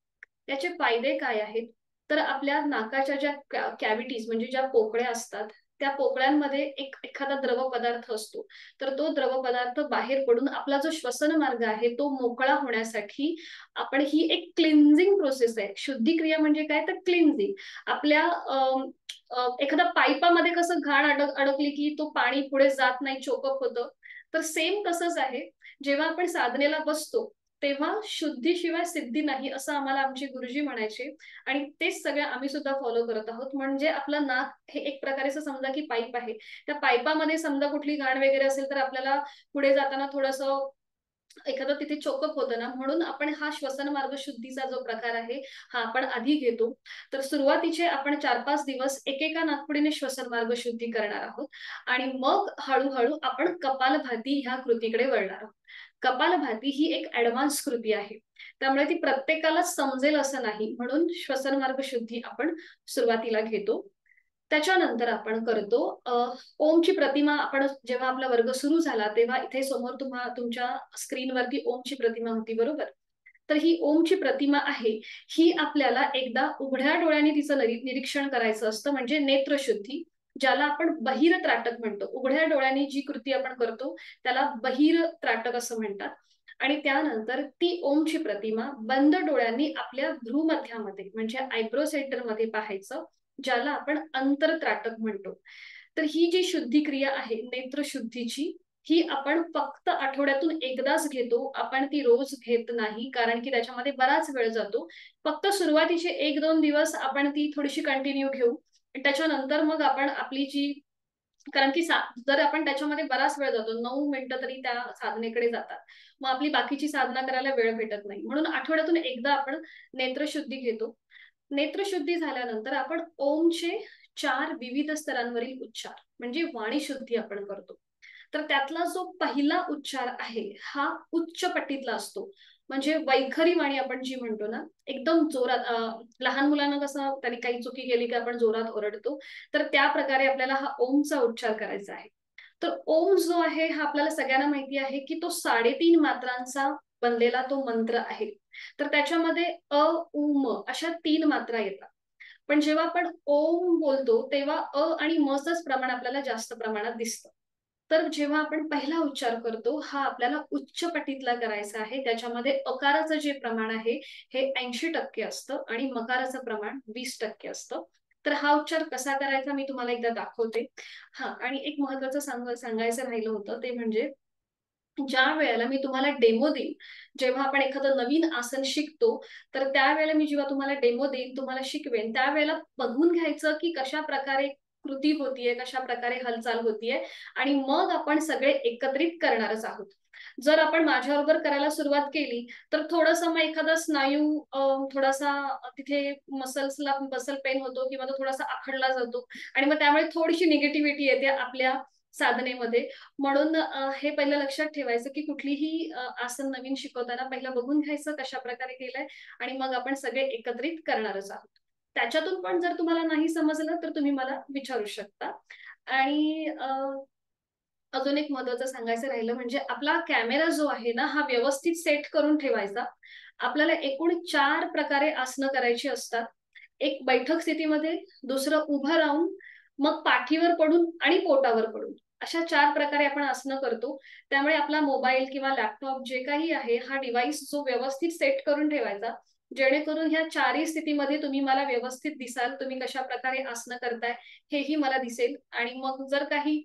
त्याचे फायदे काय आहेत, तर आपल्या नाकाच्या ज्या कॅव्हिटीज म्हणजे ज्या पोकळ्या असतात, त्या पोकळ्यांमध्ये एखादा द्रव पदार्थ असतो. तर तो द्रव पदार्थ बाहेर पडून आपला जो श्वसन मार्ग आहे तो मोकळा होण्यासाठी आपण ही एक क्लिन्झिंग प्रोसेस आहे. शुद्धी क्रिया म्हणजे काय, तर क्लिन्झिंग. आपल्या एखाद्या पाईपामध्ये कसं घाण अडकली की तो पाणी पुढे जात नाही, चोकअप होतं. तर सेम तसंच आहे. जेव्हा आपण साधनेला बसतो तेव्हा शुद्धीशिवाय सिद्धी नाही, असं आम्हाला आमचे गुरुजी म्हणायचे. आणि तेच सगळं आम्ही सुद्धा फॉलो करत आहोत. म्हणजे आपलं नाक हे एक प्रकारे असं समजा की पाईप आहे. त्या पाईपामध्ये समजा कुठली घाण वगैरे असेल तर आपल्याला पुढे जाताना थोडंसं एखादं तिथे चोकअप होतं ना, म्हणून आपण हा श्वसन मार्ग शुद्धीचा जो प्रकार आहे हा आपण आधी घेतो. तर सुरुवातीचे आपण 4-5 दिवस एकेका नाकपुडीने श्वसन मार्ग शुद्धी करणार आहोत आणि मग हळूहळू आपण कपालभाती ह्या कृतीकडे वळणार आहोत. कपालभाती ही एक ऍडव्हान्स कृती आहे, त्यामुळे ती प्रत्येकाला समजेल असं नाही, म्हणून श्वसन मार्ग शुद्धी आपण सुरुवातीला घेतो. त्याच्यानंतर आपण करतो ओमची प्रतिमा. आपण जेव्हा आपला वर्ग सुरू झाला तेव्हा इथे समोर तुमच्या स्क्रीनवरती ओमची प्रतिमा होती, बरोबर. तर ही ओमची प्रतिमा आहे, ही आपल्याला एकदा उघड्या डोळ्यांनी तिचं निरीक्षण करायचं असतं, म्हणजे नेत्रशुद्धी, ज्याला आपण बहिर त्राटक म्हणतो. उघड्या डोळ्यांनी जी कृती आपण करतो त्याला बहिर त्राटक असं म्हणतात. आणि त्यानंतर ती ओमची प्रतिमा बंद डोळ्यांनी आपल्या भ्रूमध्यामध्ये म्हणजे आयब्रो सेंटर मध्ये पाहायचं, ज्याला आपण अंतरत्राटक म्हणतो. तर ही जी शुद्धी क्रिया आहे नेत्रशुद्धीची, ही आपण फक्त आठवड्यातून एकदाच घेतो. आपण ती रोज घेत नाही, कारण की त्याच्यामध्ये बराच वेळ जातो. फक्त सुरुवातीचे 1-2 दिवस आपण ती थोडीशी कंटिन्यू घेऊ. त्याच्यानंतर मग आपण आपली जी, कारण की जर आपण त्याच्यामध्ये बराच वेळ जातो, 9 मिनिटं तरी त्या साधनेकडे जातात, मग आपली बाकीची साधना करायला वेळ भेटत नाही. म्हणून आठवड्यातून एकदा आपण नेत्रशुद्धी घेतो. नेत्रशुद्धी झाल्यानंतर आपण ओमचे 4 विविध स्तरांवरील उच्चार म्हणजे वाणी शुद्धी आपण करतो. तर त्यातला जो पहिला उच्चार आहे हा उच्च पट्टीतला असतो, म्हणजे वैखरी वाणी आपण जी म्हणतो ना, एकदम जोरात. लहान मुलांना कसं त्यांनी काही चुकी केली की आपण जोरात ओरडतो, तर त्या प्रकारे आपल्याला हा ओमचा उच्चार करायचा आहे. तर ओम जो आहे हा आपल्याला सगळ्यांना माहिती आहे की तो 3.5 मात्रांचा बनलेला तो मंत्र आहे. तर त्याच्यामध्ये अ, उ, म अशा 3 मात्रा येतात. पण जेव्हा आपण ओम बोलतो तेव्हा अ आणि म चंच प्रमाण आपल्याला जास्त प्रमाणात दिसतं. तर जेव्हा आपण पहिला उच्चार करतो हा आपल्याला उच्च पटीतला करायचा आहे. त्याच्यामध्ये अकाराचं जे प्रमाण आहे हे 80% असतं आणि मकाराचं प्रमाण 20% असतं. तर हा उच्चार कसा करायचा मी तुम्हाला एकदा दाखवते. हा, आणि एक महत्वाचं सांगायचं राहिलं होतं ते म्हणजे ज्या वेळेला मी तुम्हाला डेमो देईन, जेव्हा आपण एखादं नवीन आसन शिकतो, तर त्यावेळेला मी जेव्हा तुम्हाला डेमो देईन, तुम्हाला शिकवेन, त्यावेळेला बघून घ्यायचं की कशा प्रकारे कृती होतीये, कशा प्रकारे हालचाल होतीये, आणि मग आपण सगळे एकत्रित करणारच आहोत. जर आपण माझ्याबरोबर करायला सुरुवात केली तर थोडंसं मग एखादा स्नायू थोडासा तिथे मसल पेन होतो किंवा तो थोडासा आखडला जातो आणि मग त्यामुळे थोडीशी निगेटिव्हिटी येते आपल्या साधनेमध्ये. म्हणून हे पहिलं लक्षात ठेवायचं की कुठलीही आसन नवीन शिकवताना पहिलं बघून घ्यायचं कशा प्रकारे केलंय आणि मग आपण सगळे एकत्रित करणारच आहोत. त्याच्यातून पण जर तुम्हाला नाही समजलं तर तुम्ही मला विचारू शकता. आणि अजून एक महत्वाचं सांगायचं राहिलं म्हणजे आपला कॅमेरा जो आहे ना हा व्यवस्थित सेट करून ठेवायचा. आपल्याला एकूण 4 प्रकारे आसनं करायची असतात. एक बैठक स्थितीमध्ये, दुसरं उभं राहून, मग पाठीवर पडून आणि पोटावर पडून, अशा 4 प्रकारे आपण आसनं करतो. त्यामुळे आपला मोबाईल किंवा लॅपटॉप जे काही आहे हा डिव्हाइस जो व्यवस्थित सेट करून ठेवायचा, जेणेकरून ह्या 4ही स्थितीमध्ये तुम्ही मला व्यवस्थित दिसाल. तुम्ही कशा प्रकारे आसनं करताय हेही मला दिसेल. आणि मग जर काही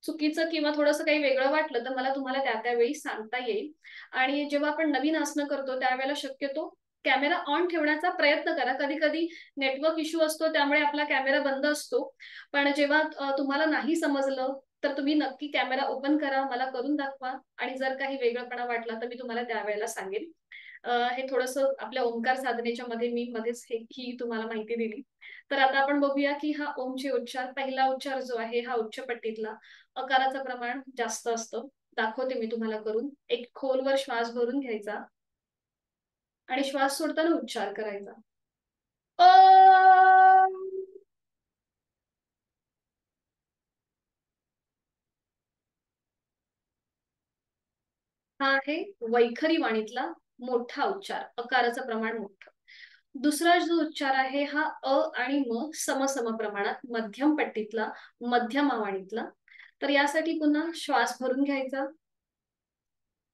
चुकीचं किंवा थोडंसं काही वेगळं वाटलं तर मला तुम्हाला त्या वेळी सांगता येईल. आणि जेव्हा आपण नवीन आसनं करतो त्यावेळेला शक्यतो कॅमेरा ऑन ठेवण्याचा प्रयत्न करा. कधी-कधी नेटवर्क इश्यू असतो त्यामुळे आपला कॅमेरा बंद असतो. पण जेव्हा तुम्हाला नाही समजलं तर तुम्ही नक्की कॅमेरा ओपन करा, मला करून दाखवा आणि जर काही वेगळेपणा वाटला तर मी तुम्हाला त्यावेळेला सांगेन. हे थोडंसं आपल्या ओंकार साधनेच्या मध्ये मी मध्येच ही तुम्हाला माहिती दिली. तर आता आपण बघूया की हा ओमचे उच्चार, पहिला उच्चार जो आहे हा उच्च पट्टीतला, अकाराचं प्रमाण जास्त असतं. दाखवते मी तुम्हाला करून. एक खोलवर श्वास भरून घ्यायचा आणि श्वास सोडताना उच्चार करायचा. अ. हा आहे वैखरी वाणीतला मोठा उच्चार, अकाराचं प्रमाण मोठं. दुसरा जो उच्चार आहे हा अ आणि म समसम प्रमाणात मध्यम पट्टीतला, मध्यमा वाणीतला. तर यासाठी पुन्हा श्वास भरून घ्यायचा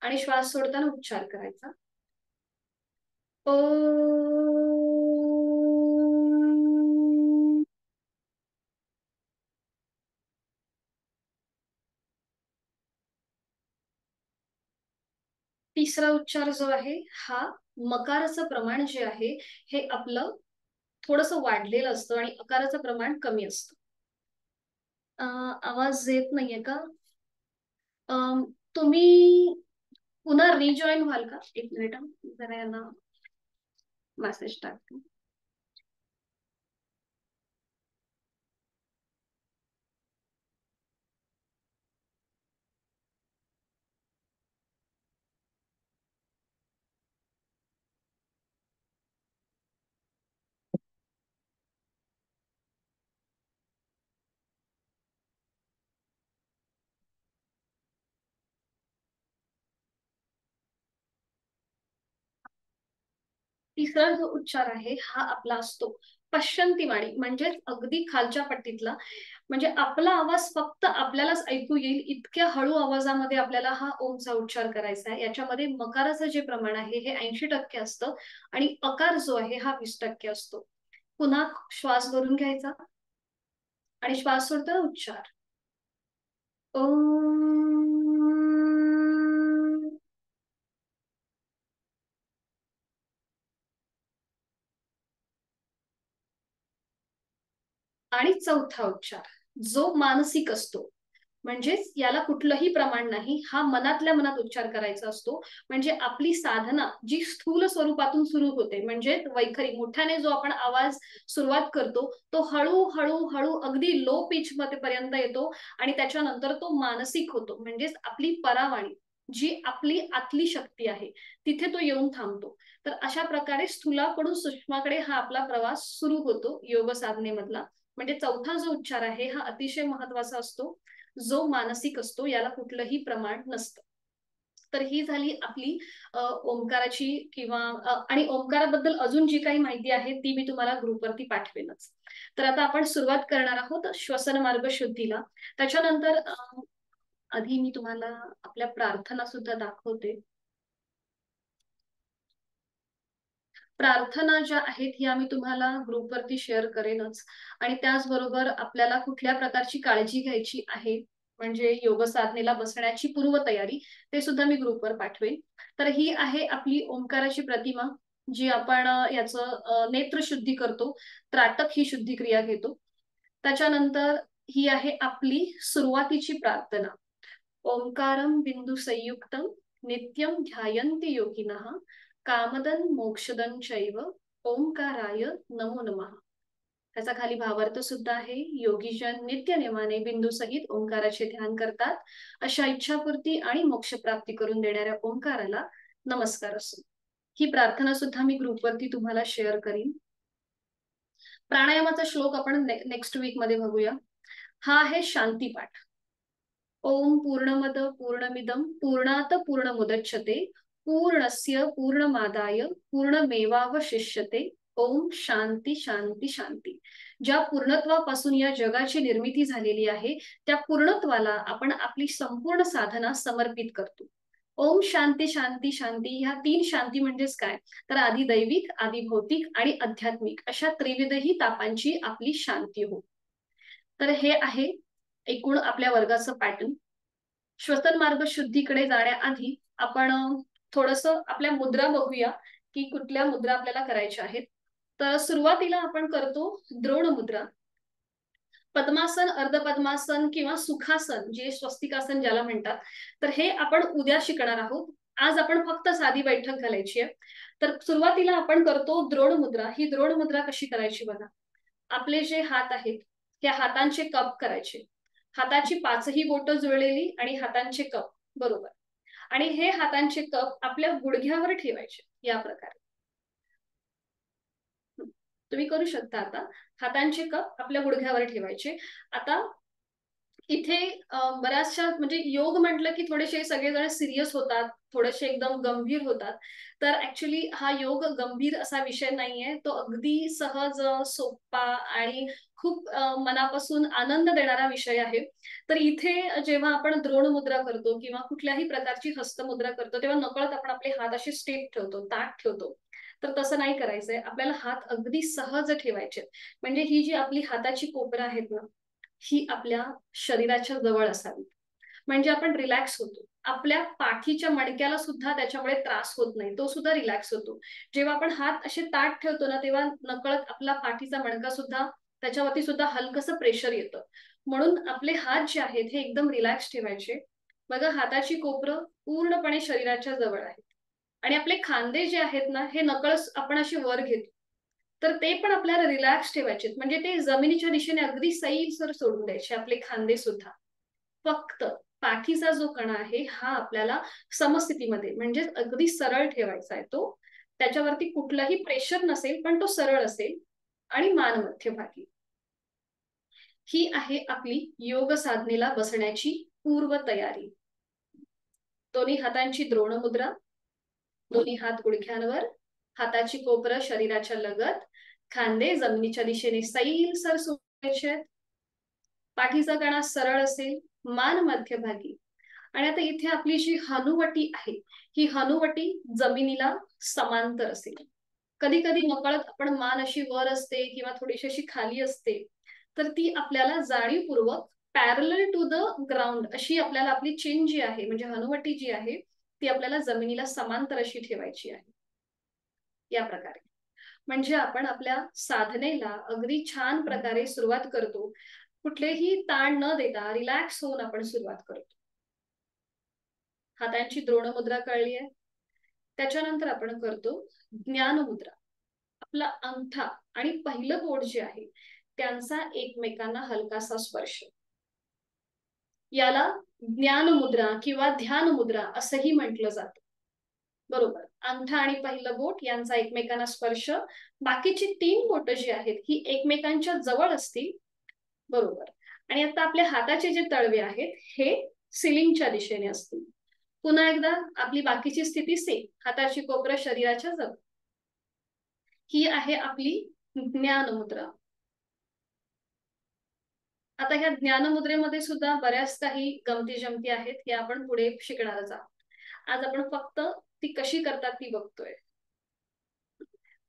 आणि श्वास सोडताना उच्चार करायचा. ओ. तिसरा उच्चार जो आहे हा मकाराचं प्रमाण जे आहे हे आपलं थोडंसं वाढलेलं असतं आणि अकाराचं प्रमाण कमी असतं. आवाज येत नाहीये का? तुम्ही पुन्हा रिजॉईन व्हाल का? एक मिनिट जरा यांना मेसेज टाकते. तिसरा जो उच्चार आहे हा आपला असतो पश्चंती वाणी, म्हणजेच अगदी खालच्या पट्टीतला. म्हणजे आपला आवाज फक्त आपल्यालाच ऐकू येईल इतक्या हळू आवाजामध्ये आपल्याला हा ओमचा उच्चार करायचा आहे. याच्यामध्ये मकाराचं जे प्रमाण आहे हे 80% असतं आणि अकार जो आहे हा 20% असतो. पुन्हा श्वास भरून घ्यायचा आणि श्वास सोडताना उच्चार. ओम. आणि चौथा उच्चार जो मानसिक असतो, म्हणजेच याला कुठलंही प्रमाण नाही, हा मनातल्या मनात उच्चार करायचा असतो. म्हणजे आपली साधना जी स्थूल स्वरूपातून सुरू होते, म्हणजे वैखरी मोठ्याने जो आपण आवाज सुरुवात करतो तो हळू हळू हळू अगदी लो पिच मध्ये पर्यंत येतो आणि त्याच्यानंतर तो मानसिक होतो, म्हणजेच आपली परावाणी जी आपली आतली शक्ती आहे तिथे तो येऊन थांबतो. तर अशा प्रकारे स्थूलाकडून सूक्ष्माकडे हा आपला प्रवास सुरू होतो योग साधनेमधला. म्हणजे चौथा जो उच्चार आहे हा अतिशय महत्वाचा असतो, जो मानसिक असतो, याला कुठलंही प्रमाण नसतं. तर ही झाली आपली ओंकाराची किंवा आणि ओंकाराबद्दल अजून जी काही माहिती आहे ती मी तुम्हाला ग्रुपवरती पाठवेनच. तर आता आपण सुरुवात करणार आहोत श्वसन मार्ग शुद्धीला. त्याच्यानंतर आधी मी तुम्हाला आपल्या प्रार्थना सुद्धा दाखवते. प्रार्थना ज्या आहेत ह्या मी तुम्हाला ग्रुपवरती शेअर करेनच. आणि त्याचबरोबर आपल्याला कुठल्या प्रकारची काळजी घ्यायची आहे, म्हणजे योग साधनेला बसण्याची पूर्वतयारी, ते सुद्धा मी ग्रुपवर पाठवेन. तर ही आहे आपली ओंकाराची प्रतिमा, जी आपण याचं नेत्रशुद्धी करतो, त्राटक ही शुद्धी क्रिया घेतो. त्याच्यानंतर ही आहे आपली सुरुवातीची प्रार्थना. ओंकारम बिंदू संयुक्तम नित्यम ध्यायन्ति योगिनः कामदन मोक्षदन चैव ओंकाराय नमो नमः. त्याचा खाली भावार्थ सुद्धा आहे. योगीजन नित्य नेमाने बिंदू सहित ओंकाराचे ध्यान करतात, अशा इच्छापूर्ती आणि मोक्ष प्राप्ती करून देणाऱ्या ओंकाराला नमस्कार असो. ही प्रार्थना सुद्धा मी ग्रुपवरती तुम्हाला शेअर करीन. प्राणायामाचा श्लोक आपण नेक्स्ट वीक मध्ये बघूया. हा आहे शांतीपाठ. ओम पूर्णमद पूर्णमिदम पूर्णात पूर्णमुदच्यते पूर्णस्य पूर्णमादाय पूर्णमेवावशिष्यते. ओम शांती शांती शांती. ज्या पूर्णत्वापासून या जगाची निर्मिती झालेली आहे त्या पूर्णत्वाला आपण आपली संपूर्ण साधना समर्पित करतो. ओम शांती शांती शांती. ह्या 3 शांती म्हणजेच काय, तर आधी दैविक, आधी भौतिक आणि आध्यात्मिक अशा त्रिविधही तापांची आपली शांती हो. तर हे आहे एकूण आपल्या वर्गाचं पॅटर्न. श्वसन मार्ग शुद्धीकडे जाण्याआधी आपण थोडंसं आपल्या मुद्रा बघूया की कुठल्या मुद्रा आपल्याला करायच्या आहेत. तर सुरुवातीला आपण करतो द्रोण मुद्रा. पद्मासन, अर्धपद्मासन किंवा सुखासन, जे स्वस्तिकासन ज्याला म्हणतात, तर हे आपण उद्या शिकणार आहोत. आज आपण फक्त साधी बैठक घालायची आहे. तर सुरुवातीला आपण करतो द्रोण मुद्रा. ही द्रोण मुद्रा कशी करायची बघा. आपले जे हात आहेत त्या हातांचे कप करायचे, हाताची 5ही बोटं जुळलेली आणि हातांचे कप बरोबर. आणि हे हातांचे कप आपल्या गुडघ्यावर ठेवायचे या प्रकारे. तुम्ही करू शकता. आता हातांचे कप आपल्या गुडघ्यावर ठेवायचे. आता इथे बऱ्याचशा म्हणजे योग म्हटलं की थोडेसे सगळेजण सिरियस होतात, थोडेसे एकदम गंभीर होतात. तर ऍक्च्युली हा योग गंभीर असा विषय नाहीये, तो अगदी सहज, सोपा आणि खूप मनापासून आनंद देणारा विषय आहे. तर इथे जेव्हा आपण द्रोण मुद्रा करतो किंवा कुठल्याही प्रकारची हस्तमुद्रा करतो, तेव्हा नकळत आपण आपले हात असे स्ट्रेट ठेवतो, ताठ ठेवतो. तर तसं नाही करायचंय. आपल्याला हात अगदी सहज ठेवायचे. म्हणजे ही जी आपली हाताची कोपरं आहेत ना, ही आपल्या शरीराच्या जवळ असावी. म्हणजे आपण रिलॅक्स होतो. आपल्या पाठीच्या मणक्याला सुद्धा त्याच्यामुळे त्रास होत नाही, तो सुद्धा रिलॅक्स होतो. जेव्हा आपण हात असे ताठ ठेवतो ना, तेव्हा नकळत आपला पाठीचा मणका सुद्धा त्याच्यावरती सुद्धा हलकसं प्रेशर येतं. म्हणून आपले हात जे आहेत हे एकदम रिलॅक्स ठेवायचे. बघा, हाताची कोपरं पूर्णपणे शरीराच्या जवळ आहेत आणि आपले खांदे जे आहेत ना, हे नकळत आपण असे वर घेतो. तर ते पण आपल्याला रिलॅक्स ठेवायचे, म्हणजे ते जमिनीच्या दिशेने अगदी सैलसर सोडून द्यायचे आपले खांदे सुद्धा. फक्त पाठीचा जो कणा आहे हा आपल्याला समस्थितीमध्ये म्हणजे अगदी सरळ ठेवायचा आहे. तो त्याच्यावरती कुठलंही प्रेशर नसेल, पण तो सरळ असेल आणि मान मध्यभागी. ही आहे आपली योग साधनेला बसण्याची पूर्व तयारी. दोन्ही हातांची द्रोण मुद्रा, दोन्ही हात गुडघ्यांवर, हाताची कोपरं शरीराच्या लगत, खांदे जमिनीच्या दिशेने सैलसर सोडायचे, पाठीचा कणा सरळ असेल, मान मध्यभागी. आणि आता इथे आपली जी हनुवटी आहे, ही हनुवटी जमिनीला समांतर असेल. कधी कधी नकळत आपण मान अशी वर असते किंवा थोडीशी अशी खाली असते, तर ती आपल्याला जाणीवपूर्वक पॅरलल टू द ग्राउंड अशी आपल्याला आपली चिन जी आहे म्हणजे हनुवटी जी आहे ती आपल्याला जमिनीला समांतर अशी ठेवायची आहे. या प्रकारे म्हणजे आपण आपल्या साधनेला अगदी छान प्रकारे सुरुवात करतो. कुठलेही ताण न देता रिलॅक्स होऊन आपण सुरुवात करतो. हातांची द्रोण मुद्रा कळली आहे. त्याच्यानंतर आपण करतो ज्ञान मुद्रा. आपला अंगठा आणि पहिलं बोट जे आहे त्यांचा एकमेकांना हलकासा स्पर्श, याला ज्ञान मुद्रा किंवा ध्यान मुद्रा असंही म्हटलं जातं. बरोबर, अंगठा आणि पहिलं बोट यांचा एकमेकांना स्पर्श. बाकीची 3 बोट जी आहेत ही एकमेकांच्या जवळ असतील. बरोबर. आणि आता आपल्या हाताचे जे तळवे आहेत हे सिलिंगच्या दिशेने असतील. पुन्हा एकदा आपली बाकीची स्थिती सेम, हाताची कोपरं शरीराच्या जवळ. ही आहे आपली ज्ञान मुद्रा. आता ह्या ज्ञान मुद्रेमध्ये सुद्धा बऱ्याच काही गमती जमती आहेत, हे आपण पुढे शिकणारच आहोत. आज आपण फक्त ती कशी करतात ती बघतोय.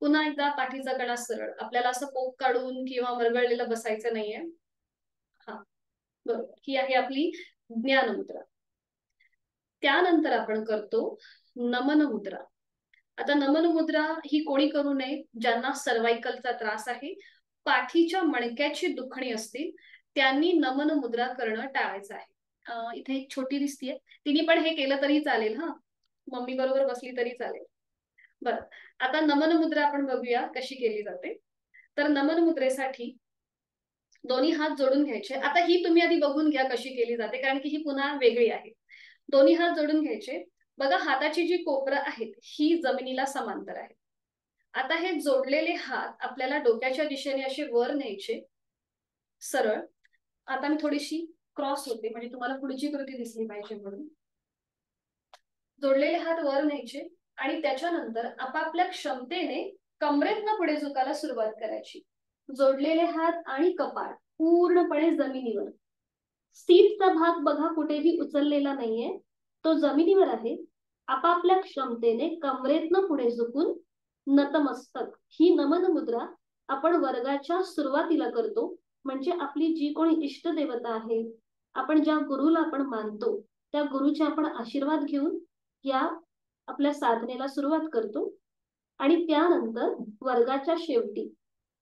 पुन्हा एकदा पाठीचा कणा सरळ, आपल्याला असं पोक काढून किंवा मरगळलेलं बसायचं नाहीये. हा, बरोबर. ही आहे आपली ज्ञान मुद्रा. त्यानंतर आपण करतो नमन मुद्रा. आता नमन मुद्रा ही कोणी करू नये, ज्यांना सर्वायकलचा त्रास आहे, पाठीच्या मणक्याची दुखणी असतील, त्यांनी नमन मुद्रा करणं टाळायचं आहे. इथे एक छोटी दिसतीये, तिने पण हे केलं तरी चालेल. हा, मम्मी बरोबर बसली तरी चालेल. बरं, आता नमन मुद्रा आपण बघूया कशी केली जाते. तर नमन मुद्रेसाठी दोन्ही हात जोडून घ्यायचे. आता ही तुम्ही आधी बघून घ्या कशी केली जाते, कारण की ही पुन्हा वेगळी आहे. दोन्ही हात जोडून घ्यायचे. बघा, हाताची जी कोपरं आहेत ही जमिनीला समांतर आहे. आता हे जोडलेले हात आपल्याला डोक्याच्या दिशेने असे वर न्यायचे, सरळ. आता मी थोडीशी क्रॉस होते म्हणजे तुम्हाला पुढची कृती दिसली पाहिजे म्हणून. जोडलेले हात वर न्यायचे आणि त्याच्यानंतर आपापल्या क्षमतेने कमरेतनं पुढे झुकायला सुरुवात करायची. जोडलेले हात आणि कपाळ पूर्णपणे जमिनीवर. सीटचा भाग बघा कुठेही उचललेला नाहीये, तो जमिनीवर आहे. आपापल्या क्षमतेने कमरेतनं पुढे झुकून नतमस्तक. ही नमन मुद्रा आपण वर्गाच्या सुरुवातीला करतो. म्हणजे आपली जी कोणी इष्ट देवता आहे, आपण ज्या गुरुला आपण मानतो, त्या गुरुचे आपण आशीर्वाद घेऊन या आपल्या साधनेला सुरुवात करतो. आणि त्यानंतर वर्गाच्या शेवटी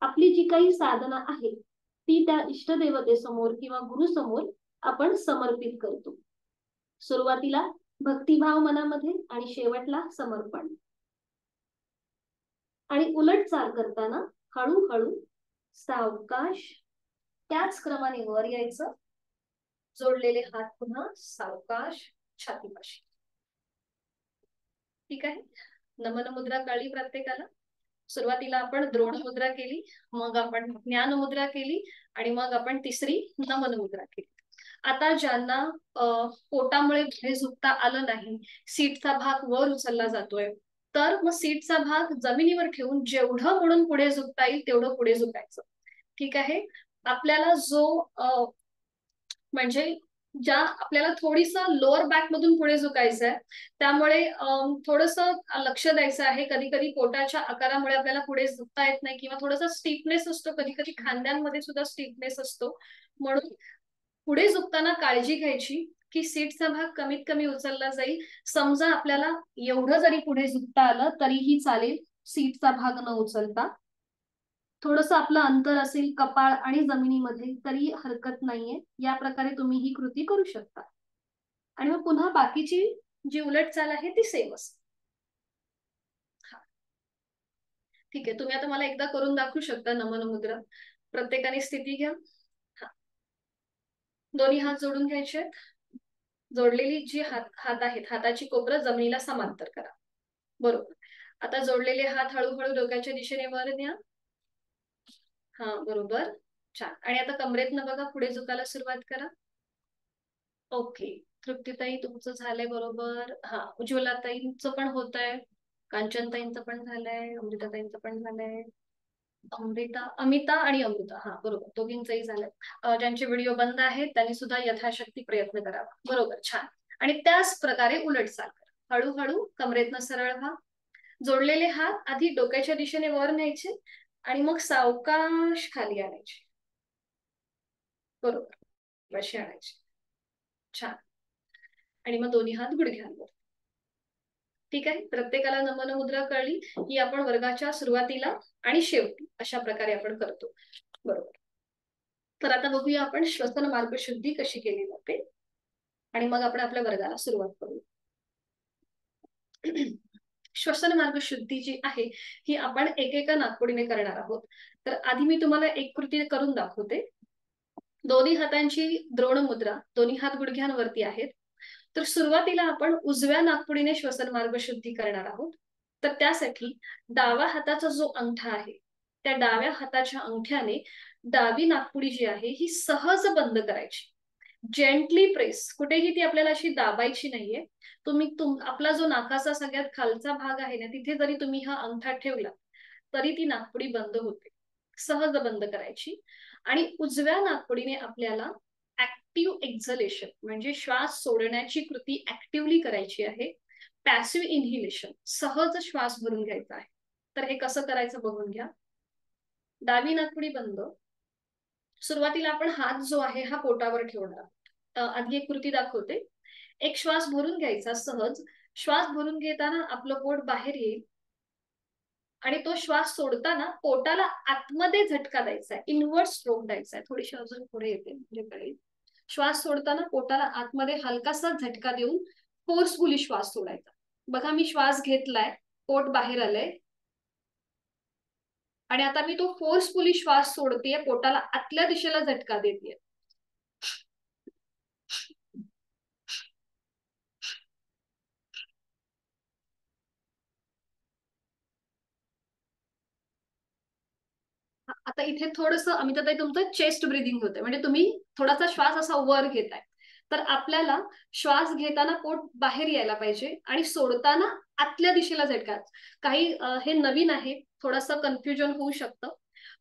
आपली जी काही साधना आहे ती त्या इष्टदेवतेसमोर किंवा गुरुसमोर आपण समर्पित करतो. सुरुवातीला भक्तिभाव मनामध्ये आणि शेवटला समर्पण. आणि उलट चाल करताना हळूहळू सावकाश त्याच क्रमाने वर यायचं. जोडलेले हात पुन्हा सावकाश छातीपाशी. ठीक आहे. नमन मुद्रा कळली प्रत्येकाला. सुरुवातीला आपण द्रोण मुद्रा केली, मग आपण ज्ञान मुद्रा केली आणि मग आपण तिसरी नमन मुद्रा केली. आता ज्यांना पोटामुळे पुढे झुकता आलं नाही, सीटचा भाग वर उचलला जातोय, तर मग सीटचा भाग जमिनीवर ठेवून जेवढं म्हणून पुढे झुकता येईल तेवढं पुढे झुकायचं. ठीक आहे. आपल्याला जो म्हणजे ज्या आपल्याला थोडीस लोअर बॅक मधून पुढे झुकायचं आहे, त्यामुळे थोडस लक्ष द्यायचं आहे. कधी कधी पोटाच्या आकारामुळे आपल्याला पुढे झुकता येत नाही किंवा थोडासा स्टिफनेस असतो, कधी कधी खांद्यांमध्ये सुद्धा स्टिफनेस असतो. म्हणून पुढे झुकताना काळजी घ्यायची की सीटचा भाग कमीत कमी उचलला जाईल. समजा आपल्याला एवढं जरी पुढे झुकता आलं तरीही चालेल, सीटचा भाग न उचलता. थोडस आपलं अंतर असेल कपाळ आणि जमिनीमध्ये तरी हरकत नाहीये. या प्रकारे तुम्ही ही कृती करू शकता. आणि मग पुन्हा बाकीची जी उलट चाल आहे ती सेम असते. ठीक आहे, तुम्ही आता मला एकदा करून दाखवू शकता नमन मुद्रा. प्रत्येकाने स्थिती घ्या. दोन्ही हात जोडून घ्यायचे. जोडलेली जी हात आहेत, हाताची कोपरं जमिनीला समांतर करा. बरोबर. आता जोडलेले हात हळूहळू डोक्याच्या दिशेने वर न्या. हा, बरोबर. छान. आणि आता कमरेतनं बघा पुढे झुकायला सुरुवात करा. ओके. तृप्तीताई तुमचं झालंय बरोबर. हा, उज्ज्वलाताईंचं पण होत आहे, कांचनताईंचं पण झालंय, अमृताताईंचं पण झालंय, अमिता आणि अमृता, हा बरोबर, दोघींचंही झालंय. ज्यांचे व्हिडिओ बंद आहेत त्यांनी सुद्धा यथाशक्ती प्रयत्न करावा. बरोबर, छान. आणि त्याच प्रकारे उलट चाल करा. हळूहळू कमरेतनं सरळ व्हा. जोडलेले हात आधी डोक्याच्या दिशेने वर न्यायचे आणि मग सावकाश खाली आणायचे. बरोबर, अशी आणायचे. छान. आणि मग दोन्ही हात गुडघ्यांवर. ठीक आहे. प्रत्येकाला नमन मुद्रा कळली की आपण वर्गाच्या सुरुवातीला आणि शेवटी अशा प्रकारे आपण करतो. बरोबर. तर आता बघूया आपण श्वसन मार्ग शुद्धी कशी केली जाते आणि मग आपण आपल्या वर्गाला सुरुवात करू. श्वसन मार्ग शुद्धी जी आहे ही आपण एकेका नाकपुडीने करणार आहोत. तर आधी मी तुम्हाला एक कृती करून दाखवते. दोन्ही हातांची द्रोण मुद्रा, दोन्ही हात गुडघ्यांवरती आहेत. तर सुरुवातीला आपण उजव्या नाकपुडीने श्वसन मार्ग शुद्धी करणार आहोत. तर त्यासाठी डाव्या हाताचा जो अंगठा आहे त्या डाव्या हाताच्या अंगठ्याने डावी नाकपुडी जी आहे ही सहज बंद करायची. जेंटली प्रेस, कुठेही ती आपल्याला अशी दाबायची नाहीये. तुम्ही आपला जो नाकाचा सगळ्यात खालचा भाग आहे ना, तिथे जरी तुम्ही हा अंगठा ठेवला तरी ती नाकपुडी बंद होते. सहज बंद करायची. आणि उजव्या नाकपुडीने आपल्याला ऍक्टिव्ह एक्झलेशन म्हणजे श्वास सोडण्याची कृती ऍक्टिव्हली करायची आहे. पॅसिव्ह इन्हिलेशन, सहज श्वास भरून घ्यायचा आहे. तर हे कसं करायचं बघून घ्या. डावी नाकपुडी बंद. सुरुवातीला आपण हात जो आहे हा पोटावर ठेवणार. आधी एक कृती दाखवते. एक श्वास भरून घ्यायचा सहज. श्वास भरून घेताना आपलं पोट बाहेर येईल आणि तो श्वास सोडताना पोटाला आतमध्ये झटका द्यायचा आहे, इनवर्ड स्ट्रोक द्यायचा आहे. थोडीशी अजून पुढे येते म्हणजे कळेल. श्वास सोडताना पोटाला आतमध्ये हलकासा झटका देऊन फोर्सफुली श्वास सोडायचा. बघा, मी श्वास घेतलाय, पोट बाहेर आलंय आणि आता मी तो फोर्सफुली श्वास सोडतेय, पोटाला आतल्या दिशेला झटका देतेय. आता इथे थोडस अमिताताई तुमचं चेस्ट ब्रिदिंग होतंय, म्हणजे तुम्ही थोडासा श्वास असा वर घेताय. तर आपल्याला श्वास घेताना पोट बाहेर यायला पाहिजे आणि सोडताना आतल्या दिशेला झटका. काही हे नवीन आहे, थोडंसं कन्फ्युजन होऊ शकतं,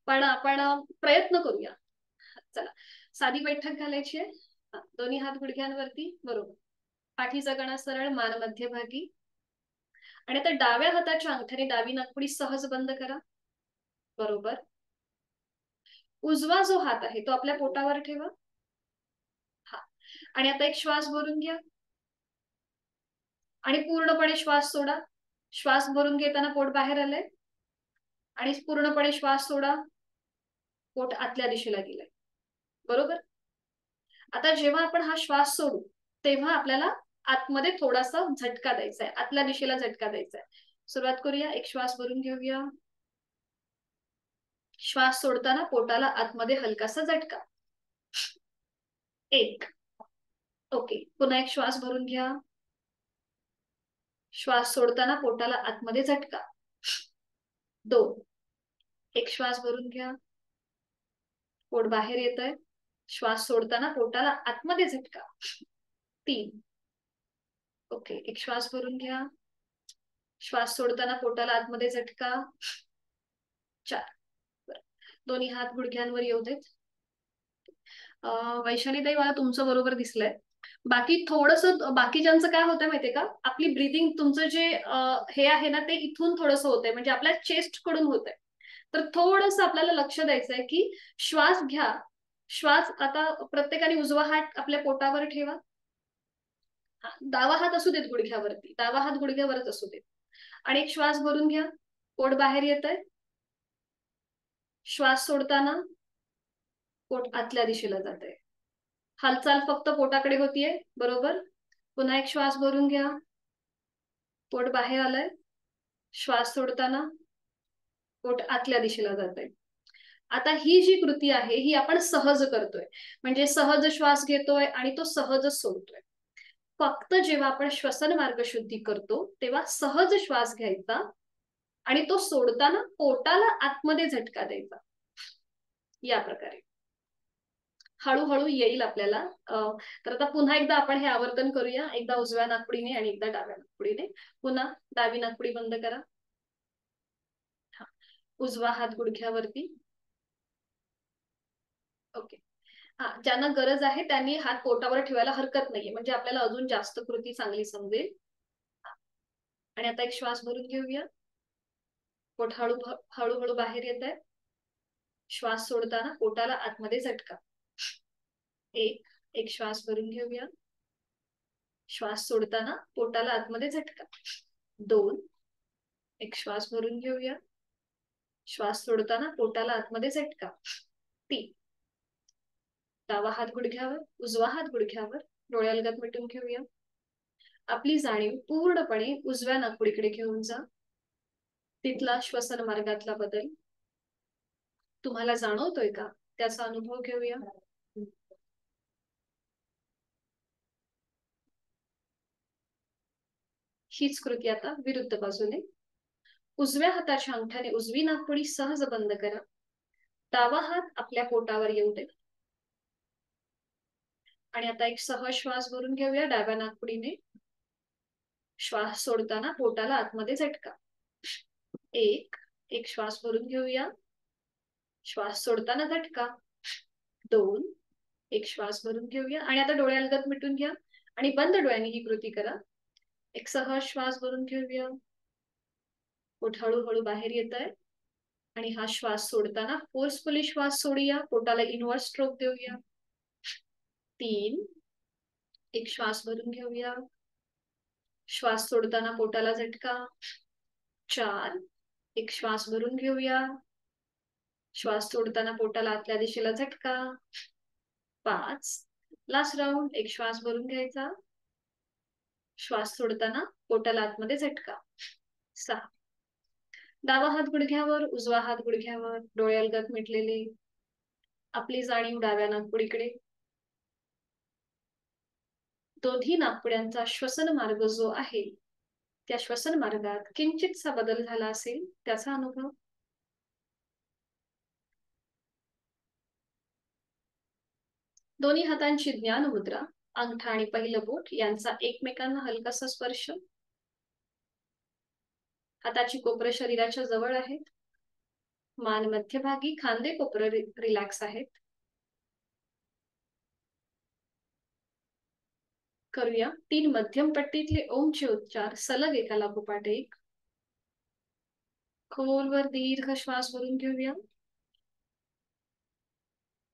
पण आपण प्रयत्न करूया. चला, साधी बैठक घालायची आहे. दोन्ही हात गुडघ्यांवरती. बरोबर. पाठीचा कणा सरळ, मान मध्यभागी. आणि आता डाव्या हाताच्या अंगठ्याने डावी नाकपुडी सहज बंद करा. बरोबर. उजवा जो हात आहे तो आपल्या पोटावर ठेवा. हा, आणि आता एक श्वास भरून घ्या आणि पूर्णपणे श्वास सोडा. श्वास भरून घेताना पोट बाहेर आलंय आणि पूर्णपणे श्वास सोडा, पोट आतल्या दिशेला गेलंय. बरोबर. आता जेव्हा आपण हा श्वास सोडू तेव्हा आपल्याला आतमध्ये थोडासा झटका द्यायचा आहे, आतल्या दिशेला झटका द्यायचा आहे. सुरुवात करूया. एक श्वास भरून घेऊया. श्वास सोडताना पोटाला आतमध्ये हलकासा झटका. एक. ओके. पुन्हा एक श्वास भरून घ्या. श्वास सोडताना पोटाला आतमध्ये झटका. 2. एक श्वास भरून घ्या, पोट बाहेर येत आहे, श्वास सोडताना पोटाला आतमध्ये झटका. 3. ओके, एक श्वास भरून घ्या, श्वास सोडताना पोटाला आतमध्ये झटका. 4. दोन्ही हात गुडघ्यांवर येऊ देत. वैशालीताई, मला तुमचं बरोबर दिसलंय. बाकी थोडस बाकीच्यांचं काय होतंय माहितीये का, आपली ब्रिदिंग तुमचं जे हे आहे ना ते इथून थोडंसं होतंय, म्हणजे आपल्या चेस्ट कडून होतंय. तर थोडस आपल्याला लक्ष द्यायचंय की श्वास घ्या, श्वास आता प्रत्येकाने उजवा हात आपल्या पोटावर ठेवा. डावा हात असू देत गुडघ्यावरती, डावा हात गुडघ्यावरच असू देत. आणि एक श्वास भरून घ्या, पोट बाहेर येत आहे, श्वास सोडताना पोट आतल्या दिशेला जात आहे. हालचाल फक्त पोटाकडे होतीये, बरोबर. पुन्हा एक श्वास भरून घ्या, पोट बाहेर आलंय, श्वास सोडताना पोट आतल्या दिशेला जात आहे. आता ही जी कृती आहे ही आपण सहज करतोय, म्हणजे सहज श्वास घेतोय आणि तो सहजच सोडतोय. फक्त जेव्हा आपण श्वसन मार्ग शुद्धी करतो तेव्हा सहज श्वास घ्यायचा आणि तो सोडताना पोटाला आतमध्ये झटका द्यायचा. या प्रकारे हळूहळू येईल आपल्याला. तर आता पुन्हा एकदा आपण हे आवर्तन करूया, एकदा उजव्या नाकपुडीने आणि एकदा डाव्या नाकपुडीने. पुन्हा डावी नाकपुडी बंद करा. उजवा हात गुडघ्यावरती. ओके. ज्यांना गरज आहे त्यांनी हात पोटावर ठेवायला हरकत नाहीये, म्हणजे आपल्याला अजून जास्त कृती चांगली समजेल. आणि आता एक श्वास भरून घेऊया, पोट हळूहळू बाहेर येत आहे, श्वास सोडताना पोटाला आतमध्ये झटका. एक श्वास भरून घेऊया, श्वास सोडताना पोटाला आतमध्ये झटका. 2. एक श्वास भरून घेऊया, श्वास सोडताना पोटाला आतमध्ये झटका. 3. डावा हात गुडघ्यावर, उजवा हात गुडघ्यावर, डोळ्यालगत मिटून घेऊया. आपली जाणीव पूर्णपणे उजव्या नाकपुडीकडे घेऊन जा. तिथला श्वसन मार्गातला बदल तुम्हाला जाणवतोय का, त्याचा अनुभव घेऊया. हीच कृती आता विरुद्ध बाजूने. उजव्या हाताच्या अंगठ्याने उजवी नाकपुडी सहज बंद करा, डावा हात आपल्या पोटावर येऊ दे. आणि आता एक सहज श्वास भरून घेऊया डाव्या नाकपुडीने, श्वास सोडताना पोटाला आतमध्ये झटका. एक श्वास भरून घेऊया, श्वास सोडताना झटका. 2. एक श्वास भरून घेऊया आणि आता डोळ्यालगत मिटून घ्या आणि बंद डोळ्यांनी ही कृती करा. एक सहज श्वास भरून घेऊया, पोट हळूहळू बाहेर येत आहे आणि हा श्वास सोडताना फोर्सफुली श्वास सोडूया, पोटाला इनवर्ड स्ट्रोक देऊया. 3. एक श्वास भरून घेऊया, श्वास सोडताना पोटाला झटका. 4. एक श्वास भरून घेऊया, श्वास सोडताना पोटाला आतल्या दिशेला झटका. 5. लास्ट राऊंड, एक श्वास भरून घ्यायचा, श्वास सोडताना पोटाला आतमध्ये झटका. 6. डावा हात गुडघ्यावर, उजवा हात गुडघ्यावर, डोळ्यालगत मिटलेले. आपली जाणीव डाव्या नाकपुडीकडे. दोन्ही नाकपुड्यांचा श्वसन मार्ग जो आहे त्या श्वसन मार्गात किंचितसा बदल झाला असेल त्याचा अनुभव. दोन्ही हातांची ज्ञान मुद्रा, अंगठा आणि पहिलं बोट यांचा एकमेकांना हलकासा स्पर्श. हाताची कोपरं शरीराच्या जवळ आहेत, मान मध्यभागी, खांदे कोपरं रिलॅक्स आहेत. करूया 3 मध्यम पट्टीतले ओमचे उच्चार सलग एका लागोपाठ एक. खोलवर दीर्घ श्वास भरून घेऊया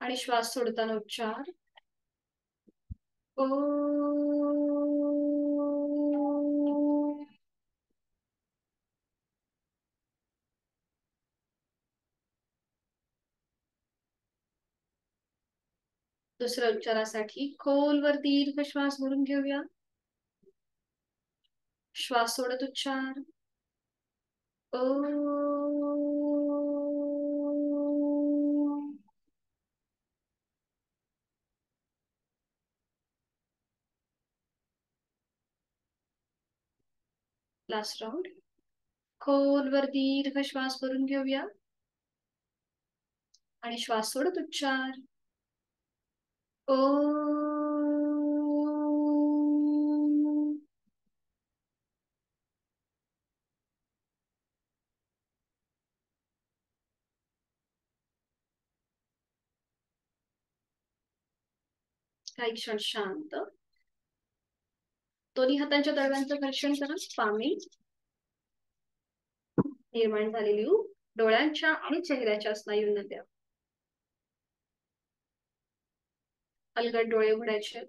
आणि श्वास सोडताना उच्चार ओ. दुसऱ्या उच्चारासाठी खोलवर दीर्घ श्वास भरून घेऊया, श्वास सोडत उच्चार ओ. Last round. खोलवर दीर्घ श्वास भरून घेऊया आणि श्वास सोडत उच्चार. ओ. काही क्षण शांत. दोन्ही हातांच्या तळव्यांचं घर्षण करा. पामी निर्माण झालेली ऊब डोळ्यांच्या आणि चेहऱ्याच्या स्नायूंना द्या. अलगद डोळे उघडायचे.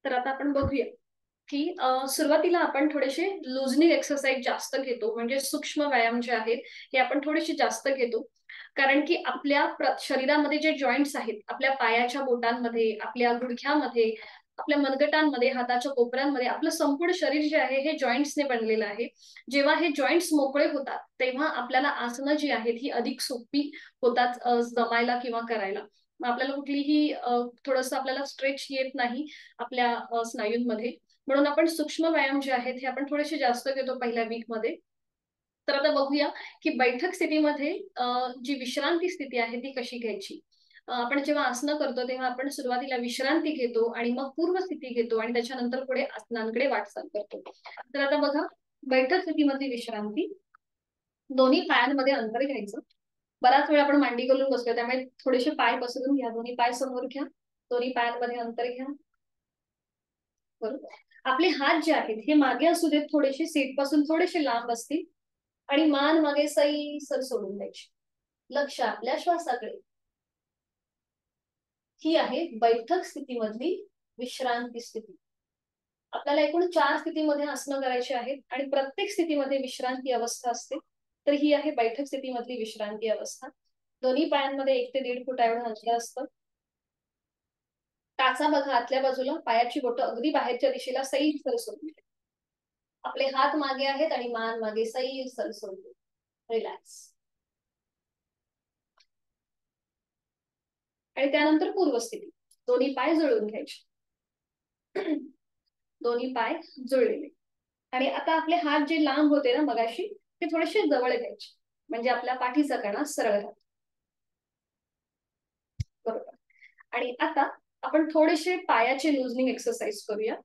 तर आता आपण बघूया की सुरुवातीला आपण थोडेसे लुजनिंग एक्सरसाइज जास्त घेतो, म्हणजे सूक्ष्म व्यायाम जे आहेत हे आपण थोडेसे जास्त घेतो. कारण की आपल्या शरीरामध्ये जे जॉईंट्स आहेत, आपल्या पायाच्या बोटांमध्ये, आपल्या गुडघ्यामध्ये, आपल्या मनगटांमध्ये, हाताच्या कोपऱ्यांमध्ये आपलं संपूर्ण शरीर जे आहे हे जॉईंट्सने बनलेलं आहे. जेव्हा हे जॉईंट्स मोकळे होतात तेव्हा आपल्याला आसनं जी आहेत ही अधिक सोपी होतात जमायला किंवा करायला. आपल्याला कुठलीही थोडंसं आपल्याला स्ट्रेच येत नाही आपल्या स्नायूंमध्ये. म्हणून आपण सूक्ष्म व्यायाम जे आहेत हे आपण थोडेसे जास्त घेतो पहिल्या वीकमध्ये. तर आता बघूया की बैठक स्थितीमध्ये जी विश्रांती स्थिती आहे ती कशी घ्यायची. आपण जेव्हा आसनं करतो तेव्हा आपण सुरुवातीला विश्रांती घेतो आणि मग पूर्व स्थिती घेतो आणि त्याच्यानंतर पुढे आसनांकडे वाटचाल करतो. तर आता बघा, बैठक स्थितीमध्ये विश्रांती. दोन्ही पायांमध्ये अंतर घ्यायचं. बराच वेळ आपण मांडी घालून बसलो, त्यामुळे थोडेसे पाय पसरून घ्या. दोन्ही पाय समोर घ्या. दोन्ही पायांमध्ये अंतर घ्या. बरोबर. आपले हात जे आहेत हे मागे असू देत, थोडेसे सीट पासून थोडेसे लांब असतील आणि मान मागे सैल सोडून द्यायची. लक्ष आपल्या श्वासाकडे. ही आहे बैठक स्थितीमधली विश्रांती स्थिती. आपल्याला एकूण 4 स्थितीमध्ये आसनं करायची आहेत आणि प्रत्येक स्थितीमध्ये विश्रांती अवस्था असते. तर ही आहे बैठक स्थितीमधली विश्रांती अवस्था. दोन्ही पायांमध्ये 1 ते 1.5 फूट एवढं अंतर असतं. टाचा बघा आतल्या बाजूला, पायाची बोटं अगदी बाहेरच्या दिशेला सैल सोडून. आपले हात मागे आहेत आणि मान मागे सैल सोडून. रिलॅक्स. आणि त्यानंतर पूर्वस्थिती. दोन्ही पाय जुळवून घ्यायचे. दोन्ही पाय जुळलेले. आणि आता आपले हात जे लांब होते ना मगाशी ते थोडेसे जवळ घ्यायचे, म्हणजे आपल्या पाठीचा कणा सरळ राहतो. बरोबर. आणि आता आपण थोडेसे पायाचे लुजनिंग एक्सरसाइज करूया.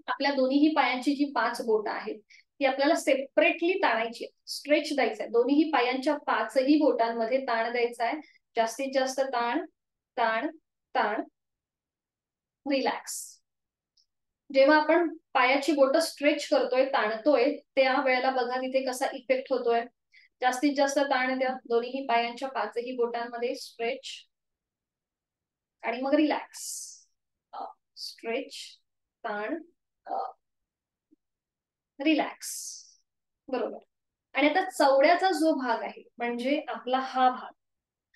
आपल्या दोन्हीही पायांची जी 5 बोटं आहेत ती आपल्याला सेपरेटली ताणायची, स्ट्रेच द्यायचा आहे. दोन्हीही पायांच्या 5ही बोटांमध्ये ताण द्यायचा आहे. जास्तीत जास्त ताण ताण ताण. रिलॅक्स. जेव्हा आपण पायाची बोटं स्ट्रेच करतोय, ताणतोय, त्या वेळेला बघा तिथे कसा इफेक्ट होतोय. जास्तीत जास्त ताण द्या. दोन्हीही पायांच्या 5ही बोटांमध्ये स्ट्रेच आणि मग रिलॅक्स. स्ट्रेच, ताण, रिलॅक्स. बरोबर. आणि आता चवड्याचा जो भाग आहे म्हणजे आपला हा भाग,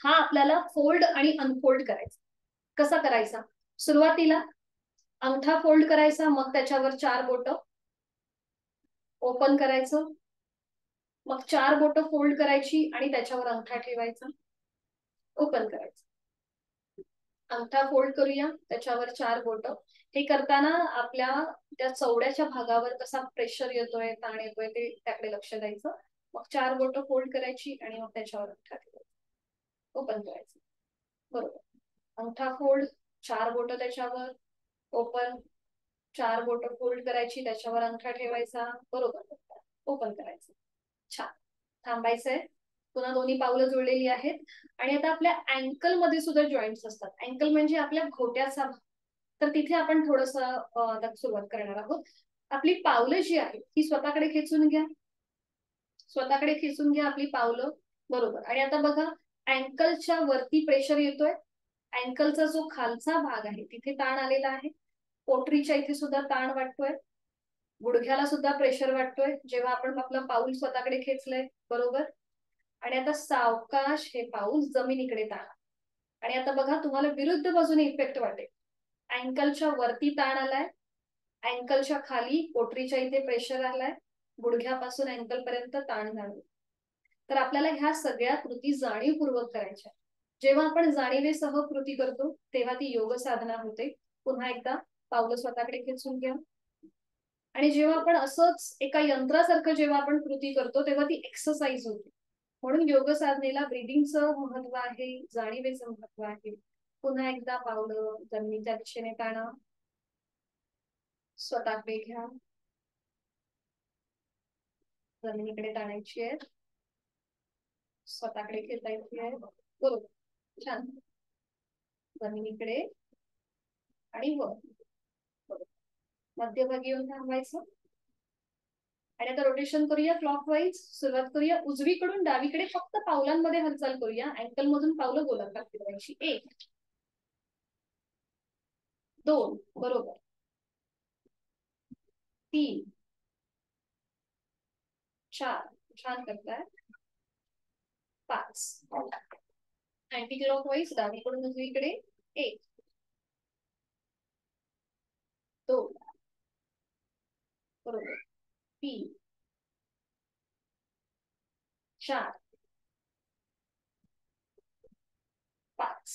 हा आपल्याला फोल्ड आणि अनफोल्ड करायचा. कसा करायचा? सुरुवातीला अंगठा फोल्ड करायचा, मग त्याच्यावर 4 बोटं ओपन करायचं, मग 4 बोटं फोल्ड करायची आणि त्याच्यावर अंगठा ठेवायचा, ओपन करायचं. अंगठा फोल्ड करूया, त्याच्यावर 4 बोटं. हे करताना आपल्या त्या चवड्याच्या भागावर कसा प्रेशर येतोय, ताण येतोय ते त्याकडे लक्ष द्यायचं. मग 4 बोटं फोल्ड करायची आणि मग त्याच्यावर अंगठा ठेवायचा, ओपन करायचं. बरोबर. अंगठा फोल्ड, 4 बोटं त्याच्यावर ओपन, 4 बोटं फोल्ड करायची, त्याच्यावर अंगठा ठेवायचा, बरोबर, ओपन करायचं. छान. थांबायचंय. पुन्हा दोन्ही पावलं जुळलेली आहेत. आणि आता आपल्या अँकल मध्ये सुद्धा जॉईंट्स असतात. अँकल म्हणजे आपल्या घोट्याचा भाग. तर तिथे आपण थोडंसं आता सुरुवात करणार आहोत. आपली पावलं जी आहेत ती स्वतःकडे खेचून घ्या. स्वतःकडे खेचून घ्या आपली पावलं. बरोबर. आणि आता बघा, अँकलच्या वरती प्रेशर येतोय. अँकलचा जो खालचा भाग आहे तिथे ताण आलेला आहे. पोटरीच्या इथे सुद्धा ताण वाटतोय. गुडघ्याला सुद्धा प्रेशर वाटतोय जेव्हा आपण आपलं पाऊल स्वतःकडे खेचलंय. बरोबर. आणि आता सावकाश हे पाऊल जमिनीकडे ताणा. आणि आता बघा, तुम्हाला विरुद्ध बाजूने इफेक्ट वाटेल. अँकलच्या वरती ताण आलाय, अँकलच्या खाली पोटरीच्या इथे प्रेशर आलाय, गुडघ्यापासून अँकल पर्यंत ताण जाणवतो. तर आपल्याला ह्या सगळ्या कृती जाणीवपूर्वक करायच्या. जेव्हा आपण जाणीवेसह कृती करतो तेव्हा ती योग साधना होते. पुन्हा एकदा पावलं स्वतःकडे खेचून घ्या आणि जेव्हा आपण असंच एका यंत्रासारखं जेव्हा आपण कृती करतो तेव्हा ती एक्सरसाइज होते. म्हणून योग साधनेला ब्रीदिंगचं महत्व आहे, जाणीवेचं महत्व आहे. पुन्हा एकदा पावलं जमिनीच्या दिशेने ताणा, स्वतःकडे घ्या, जमिनीकडे ताणायची आहे, स्वतःकडे खेचायची आहे. बरोबर, छान. जमिनीकडे आणि वर. मध्यभागी येऊन थांबायचं. आणि आता रोटेशन करूया क्लॉकवाईज. सुरुवात करूया उजवीकडून डावीकडे, फक्त पावलांमध्ये हालचाल करूया. अँकल मधून पावलं गोलाकार फिरवायची. 1 2 बरोबर, 3 4 छान करताय, 5 अँटी क्लॉकवाईज डावीकडून उजवीकडे. 1 2 बरोबर, 3 4 5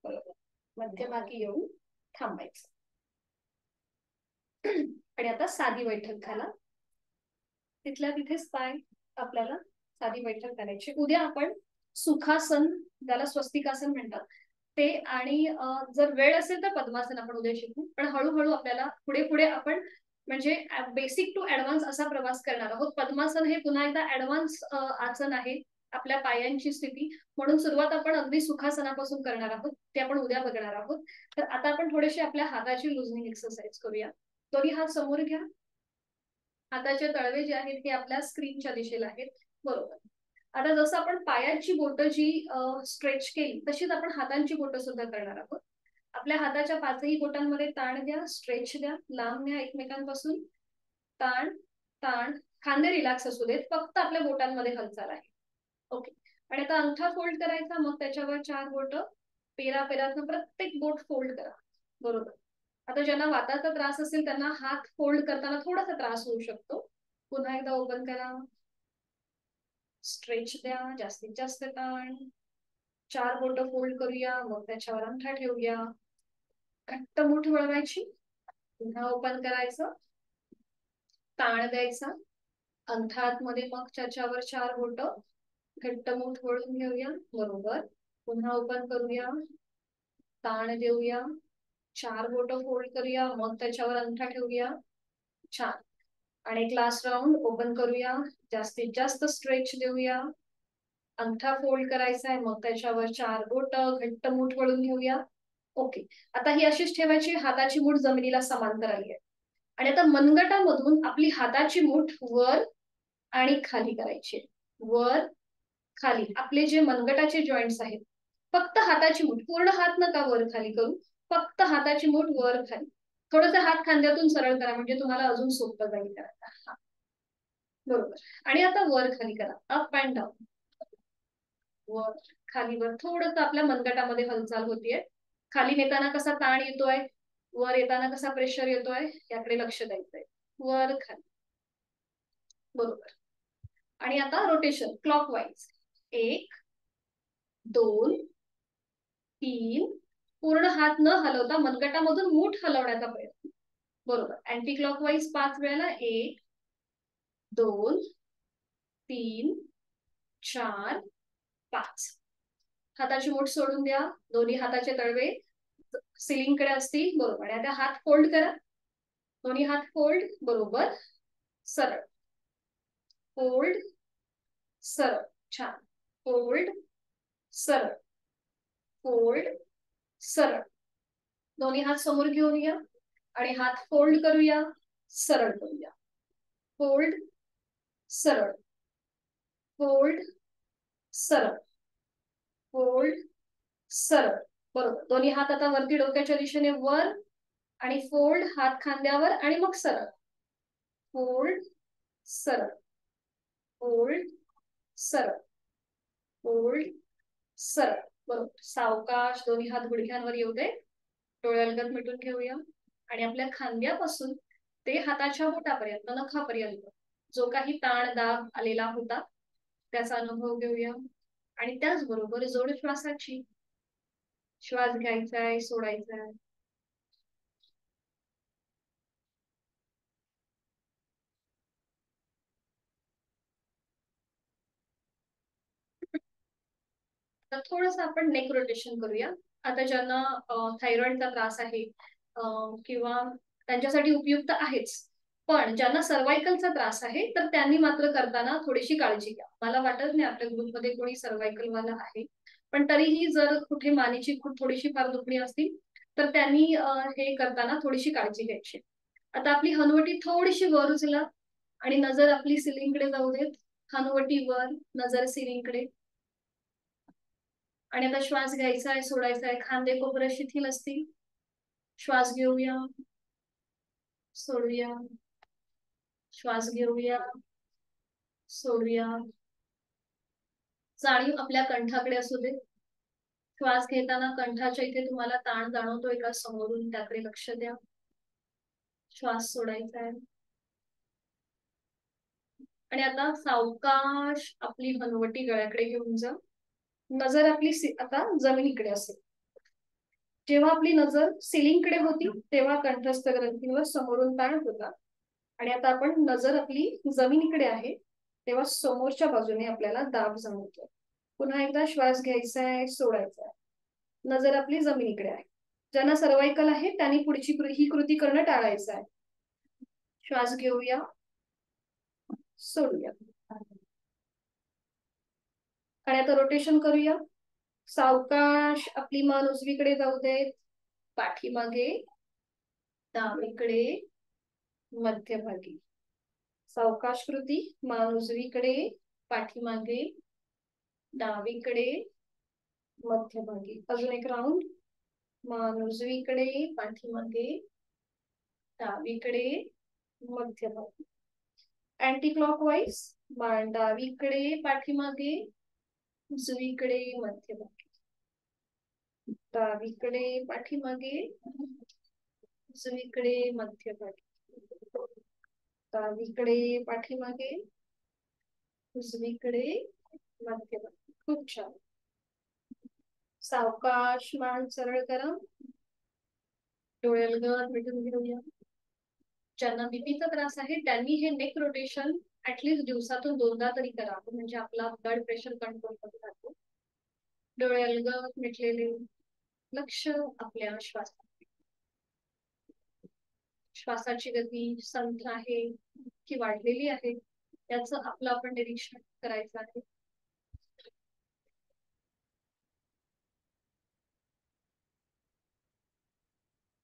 बरोबर. मध्यभागी येऊन थांबायचं. आणि आता साधी बैठक घाला. तिथल्या तिथेच पाय आपल्याला साधी बैठक करायची. उद्या आपण सुखासन, ज्याला स्वस्तिकासन म्हणतात ते, आणि जर वेळ असेल तर पद्मासन आपण उद्या शिकू. पण हळूहळू आपल्याला पुढे पुढे आपण म्हणजे बेसिक टू ऍडव्हान्स असा प्रवास करणार आहोत. पद्मासन हे पुन्हा एकदा ऍडव्हान्स आसन आहे आपल्या पायांची स्थिती. म्हणून सुरुवात आपण अगदी सुखासनापासून करणार आहोत, ते आपण उद्या बघणार आहोत. तर आता आपण थोडेसे आपल्या हाताची लुजनिंग एक्सरसाइज करूया. दोन्ही हात समोर घ्या. हाताचे तळवे जे आहेत ते आपल्या स्क्रीनच्या दिशेला आहेत. बरोबर. आता जसं आपण पायाची बोटं जी स्ट्रेच केली तशीच आपण हातांची बोटं सुद्धा करणार आहोत. आपल्या हाताच्या 5ही बोटांमध्ये ताण द्या, स्ट्रेच द्या, लांब न्या एकमेकांपासून. ताण ताण, खांदे रिलॅक्स असू देत, फक्त आपल्या बोटांमध्ये हालचाल आहे. ओके. आणि आता अंगठा फोल्ड करायचा, मग त्याच्यावर 4 बोट, पेरातनं प्रत्येक बोट फोल्ड करा. बरोबर. आता ज्यांना वाताचा त्रास असेल त्यांना हात फोल्ड करताना थोडासा त्रास होऊ शकतो. पुन्हा एकदा ओपन करा, स्ट्रेच द्या, जास्तीत जास्त ताण. 4 बोट फोल्ड करूया, मग त्याच्यावर अंगठा ठेवूया, घट्ट मूठ वळवायची. पुन्हा ओपन करायचं, ताण द्यायचा, अंगठा आतमध्ये, मग त्याच्यावर 4 बोट, घट्ट मूठ वळून घेऊया. बरोबर. पुन्हा ओपन करूया, ताण देऊया, 4 बोट फोल्ड करूया, मग त्याच्यावर अंगठा ठेवूया. छान. आणि एक लास्ट राऊंड ओपन करूया, जास्तीत जास्त स्ट्रेच देऊया, अंगठा फोल्ड करायचा आहे, मग त्याच्यावर 4 बोट, घट्ट मूठ वळून घेऊया. ओके. आता ही अशीच ठेवायची, हाताची मूठ जमिनीला समांतर आली आहे. आणि आता मनगटामधून आपली हाताची मूठ वर आणि खाली करायची. वर खाली. आपले जे मनगटाचे जॉईंट्स आहेत, फक्त हाताची मूठ, पूर्ण हात नका वर खाली करू, फक्त हाताची मूठ वर खाली. थोडंसं हात खांद्यातून सरळ करा, म्हणजे तुम्हाला अजून सोपं जाईल करायला. बरोबर. आणि आता वर खाली करा, अप अँड डाऊन, वर खाली वर. थोडंसं आपल्या मनगटामध्ये हालचाल होतीये. खाली नेताना कसा ताण येतोय, वर येताना कसा प्रेशर येतोय, याकडे लक्ष द्यायचंय. वर खाली. बरोबर. आणि आता रोटेशन क्लॉकवाईज. 1 2 3, पूर्ण हात न हलवता मनगटामधून मूठ हलवण्याचा प्रयत्न. बरोबर. अँटी क्लॉकवाईज 5 वेळेला. 1 2 3 4 5. हाताची मूठ सोडून द्या, दोन्ही हाताचे तळवे सिलिंग कडे असतील. बरोबर. आता हात फोल्ड करा, दोन्ही हात फोल्ड. बरोबर. सरळ, फोल्ड, सरळ. छान. फोल्ड, सरळ, फोल्ड, सरळ. दोन्ही हात समोर घेऊन या आणि हात फोल्ड करूया, सरळ करूया. फोल्ड, सरळ, फोल्ड, सरळ, फोल्ड, सरळ. बरोबर. दोन्ही हात आता वरती डोक्याच्या दिशेने वर, आणि फोल्ड, हात खांद्यावर, आणि मग सरळ. फोल्ड, सरळ, फोल्ड, सरळ, फोल्ड, सरळ. बरोबर. सावकाश दोन्ही हात गुडघ्यांवर येऊ दे, डोळे अलगद मिटून घेऊया. आणि आपल्या खांद्यापासून ते हाताच्या बोटापर्यंत, नखापर्यंत जो काही ताण दाब आलेला होता त्याचा अनुभव घेऊया. आणि त्याचबरोबर जोड श्वासाची, श्वास घ्यायचा आहे, सोडायचा आहे. तर थोडंसं आपण नेक रोटेशन करूया. आता ज्यांना थायरॉइडचा त्रास आहे किंवा त्यांच्यासाठी उपयुक्त आहेच, पण ज्यांना सर्वायकलचा त्रास आहे तर त्यांनी मात्र करताना थोडीशी काळजी घ्या. मला वाटत नाही आपल्या ग्रुपमध्ये कोणी सर्वायकल वाला आहे, पण तरीही जर कुठे मानेची थोडीशी फार दुखणी असतील तर त्यांनी हे करताना थोडीशी काळजी घ्यायची. आता आपली हनुवटी थोडीशी वर उचला आणि नजर आपली सिलिंगकडे जाऊ देत. हनुवटी वर, नजर सिलिंगकडे. आणि आता श्वास घ्यायचा आहे, सोडायचा आहे. खांदे कोपरे शिथिल असतील. श्वास घेऊया, सोडूया, श्वास घेऊया, सोडूया. जाणीव आपल्या कंठाकडे असू दे. श्वास घेताना कंठाच्या इथे तुम्हाला ताण जाणवतोय का समोरून, त्याकडे लक्ष द्या. श्वास सोडायचा आहे. आणि आता सावकाश आपली हनुवटी गळ्याकडे घेऊन जा. नजर आपली आता जमिनीकडे असेल. जेव्हा आपली नजर सिलिंगकडे होती तेव्हा कंठस्थ ग्रंथींवर समोरून ताण होता, आणि आता आपण नजर आपली जमिनीकडे आहे तेव्हा समोरच्या बाजूने आपल्याला दाब जाणवतोय. पुन्हा एकदा श्वास घ्यायचा आहे, सोडायचा आहे. नजर आपली जमिनीकडे आहे. ज्यांना सर्वायकल आहे त्यांनी पुढची ही कृती करणं टाळायचं आहे. श्वास घेऊया, सोडूया. आणि आता रोटेशन करूया. सावकाश आपली मान उजवीकडे जाऊ देत. पाठीमागे, डावीकडे, मध्यभागी. सावकाश कृती. मान उजवीकडे, पाठीमागे, डावीकडे, मध्यभागी. अजून एक राऊंड. मान उजवीकडे, पाठीमागे, डावीकडे, मध्यभागी. Anti clockwise. मान डावीकडे, पाठीमागे, उजवीकडे, मध्यभागी. डावीकडे, पाठीमागे, उजवीकडे, मध्यभागी. डावीकडे, पाठीमागे, उजवीकडे, मध्यभागी. खूप छान. सावकाश मान सरळ करा. डोळे अलगद मिटून घेऊया. ज्यांना बीपीचा त्रास आहे त्यांनी हे नेक रोटेशन ऍटलीस्ट दिवसातून 2दा तरी करावं, म्हणजे आपला ब्लड प्रेशर कंट्रोल मध्ये राहतो. डोळे अलगद मिटलेले. लक्ष आपल्या श्वासात. श्वासाची गती संथ आहे की वाढलेली आहे याचं आपलं आपण निरीक्षण करायचं आहे.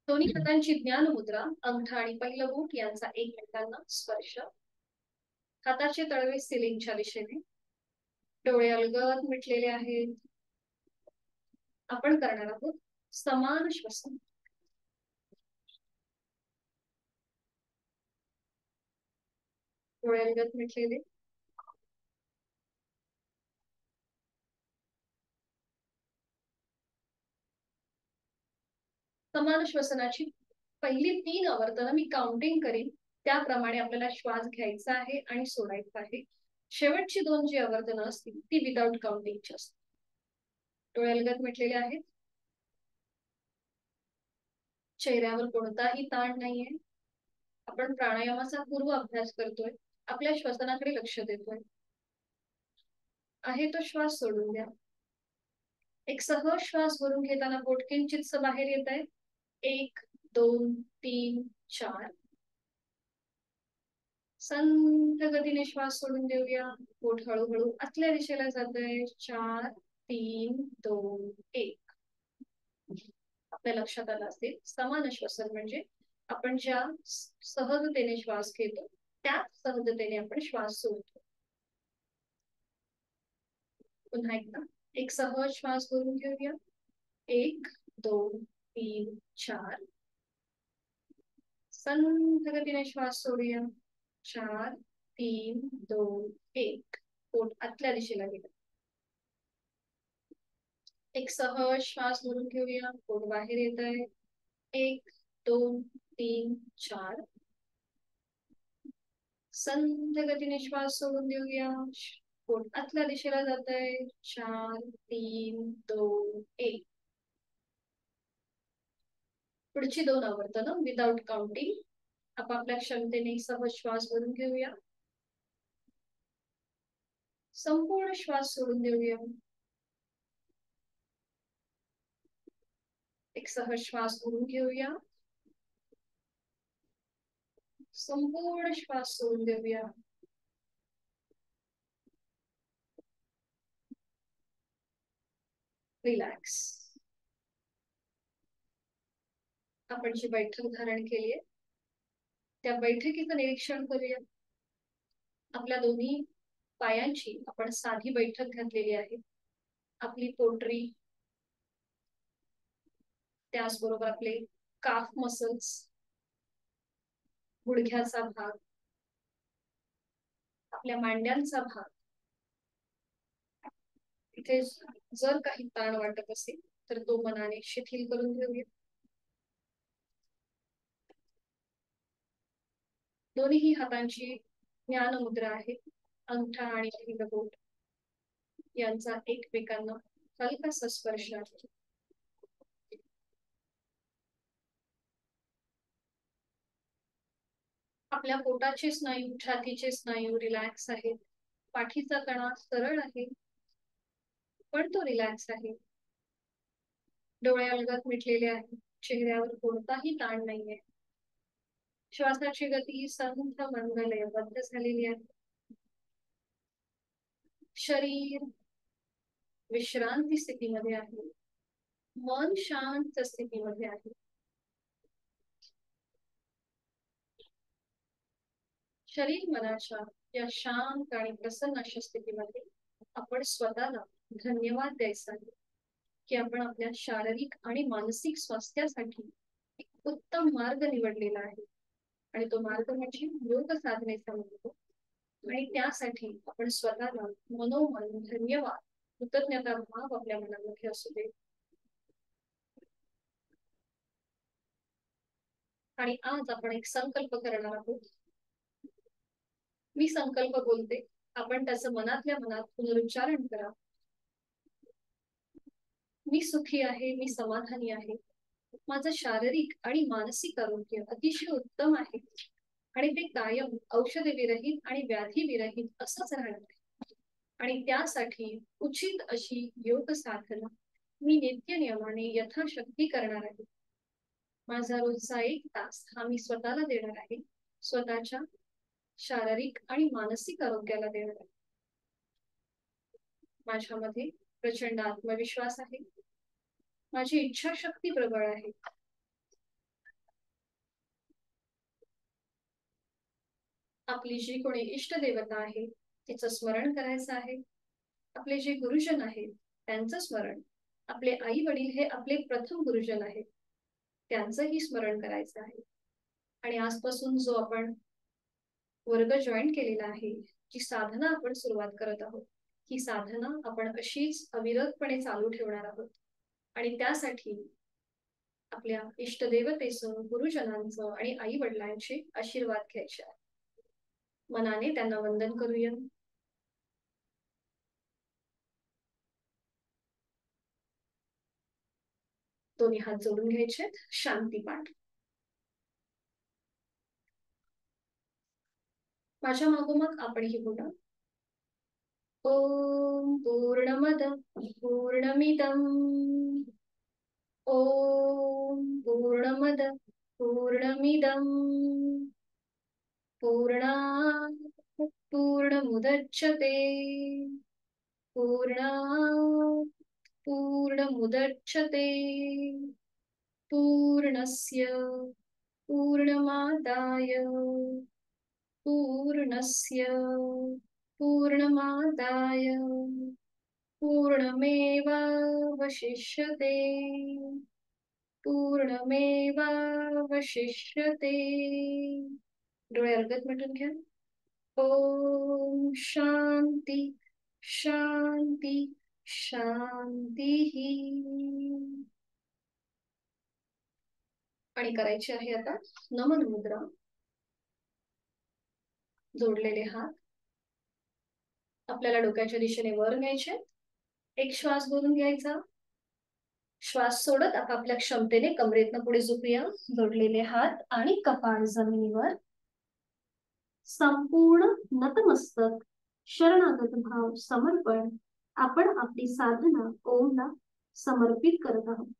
दोन्ही हातांची ज्ञान मुद्रा. अंगठा आणि पहिलं बोट यांचा एकमेकांना स्पर्श. हाताचे तळवे सिलिंगच्या दिशेने. डोळे अलगद मिटलेले आहेत. आपण करणार आहोत समान श्वसन. डोळे अलगद मिटलेले. समान श्वसनाची पहिली 3 आवर्तनं मी काउंटिंग करीन त्याप्रमाणे आपल्याला श्वास घ्यायचा आहे आणि सोडायचा आहे. शेवटची 2 जी आवर्तनं असतील ती विदाउट काउंटिंगची असतील. डोळे अलगद मिटलेले आहेत. चेहऱ्यावर कोणताही ताण नाहीये. आपण प्राणायामाचा पूर्व अभ्यास करतोय. आपल्या श्वसनाकडे लक्ष देतोय. आहे तो श्वास सोडून द्या. एक सहज श्वास भरून घेताना पोट किंचितस बाहेर येत आहे. 1 2 3 4. संथ गतीने श्वास सोडून देऊया. पोट हळूहळू आतल्या दिशेला जात आहे. 4 3 2 1. आपल्या लक्षात आलं असेल समान श्वसन म्हणजे आपण ज्या सहजतेने श्वास घेतो त्या सहजतेने आपण श्वास सोडतो. पुन्हा एकदा एक सहज श्वास भरून घेऊया. 1 2 3 4. संथ गतीने श्वास सोडूया. 4 3 2 1. पोट आतल्या दिशेला गेलं. एक सहज श्वास भरून घेऊया. पोट बाहेर येत आहे. 1 2 3 4. संथ गतीने श्वास सोडून देऊया. पोट आतल्या दिशेला जात आहे. 4 3 2 1. पुढची 2 आवर्तनं विदाउट काउंटिंग आपापल्या क्षमतेने सहज श्वास भरून घेऊया. संपूर्ण श्वास सोडून देऊया. एक सहज श्वास घेऊन घेऊया, संपूर्ण श्वास सोडून देऊया. रिलॅक्स. आपण जी बैठक धारण केली आहे त्या बैठकीचं निरीक्षण करूया. आपल्या दोन्ही पायांची आपण साधी बैठक घातलेली आहे. आपली पोटरी, त्याचबरोबर आपले काफ मसल्स, गुडघ्याचा भाग, आपल्या मांड्यांचा भाग, इथे जर काही ताण वाटत असेल तर तो मनाने शिथिल करून घेऊया. दोन्ही हातांची ज्ञान मुद्रा आहे. अंगठा आणि बोट यांचा एकमेकांना हलकासा स्पर्श आहे. आपल्या पोटाचे स्नायू, छातीचे स्नायू रिलॅक्स आहेत. पाठीचा कणा सरळ आहे पण तो रिलॅक्स आहे. डोळे अलगद मिटलेले आहेत. चेहऱ्यावर कोणताही ताण नाहीये. श्वासाची गती संथ मंदलयबद्ध झालेली आहे. शरीर विश्रांती स्थितीमध्ये आहे. मन शांत स्थितीमध्ये आहे. शरीर मनाच्या या शांत आणि प्रसन्न अशा स्थितीमध्ये आपण स्वतःला धन्यवाद द्यायचा आहे की आपण आपल्या शारीरिक आणि मानसिक स्वास्थ्यासाठी एक उत्तम मार्ग निवडलेला आहे. आणि तो मार्ग म्हणजे योग साधनेचा मार्ग. आणि त्यासाठी आपण स्वतःला मनोमन धन्यवाद, कृतज्ञता भाव आपल्या मनामध्ये असू दे. आणि आज आपण एक संकल्प करणार आहोत. मी संकल्प बोलते, आपण त्याचं मनातल्या मनात पुनरुच्चारण करा. मी सुखी आहे, मी समाधानी आहे, माझं शारीरिक आणि मानसिक आरोग्य अतिशय उत्तम आहे आणि ते कायम औषध विरहित आणि व्याधी विरहित असंच राहणार आहे. आणि त्यासाठी उचित अशी योग साधना मी नित्य नियमाने यथाशक्ती करणार आहे. माझा रोजचा 1 तास हा मी स्वतःला देणार आहे. स्वतःच्या शारीरिक आणि मानसिक आरोग्याला देणार आहे. माझ्यामध्ये प्रचंड आत्मविश्वास आहे. माझी इच्छाशक्ती प्रबळ आहे. आपली जी कोणी इष्ट देवता आहे तिचं स्मरण करायचं आहे. आपले जे गुरुजन आहेत त्यांचं स्मरण. आपले आई वडील हे आपले प्रथम गुरुजन आहेत, त्यांचंही स्मरण करायचं आहे. आणि आजपासून जो आपण वर्ग जॉईन केलेला आहे, जी साधना आपण सुरुवात करत आहोत, ही साधना आपण अशीच अविरतपणे चालू ठेवणार आहोत. आणि त्यासाठी आपल्या इष्टदेवतेचं, गुरुजनांचं आणि आई वडिलांचे आशीर्वाद घ्यायचे आहे. मनाने त्यांना वंदन करूया. दोन्ही हात जोडून घ्यायचे. शांती पाठ. माझ्या मागोमाग आपणही बोला. ओम पूर्णमद पूर्णमिदम ओम पूर्णमद पूर्णमिदम पूर्णात् पूर्णमुदच्यते पूर्णात् पूर्णमुदच्यते पूर्णस्य पूर्णमादाय पूर्णस्य पूर्णमादाय पूर्णमेवावशिष्यते पूर्णमेवावशिष्यते. डोळे अलगद मिटून घ्या. ओम शांती शांती शांती. आणि करायची आहे आता नमन मुद्रा. जोडलेले हात आपल्याला डोक्याच्या दिशेने वर न्यायचे. एक श्वास भरून घ्यायचा. श्वास सोडत आपापल्या क्षमतेने कमरेतनं पुढे झुकूया. जोडलेले हात आणि कपाळ जमिनीवर. संपूर्ण नतमस्तक, शरणागत भाव, समर्पण आपण आपली साधना ओमला समर्पित करत आहोत.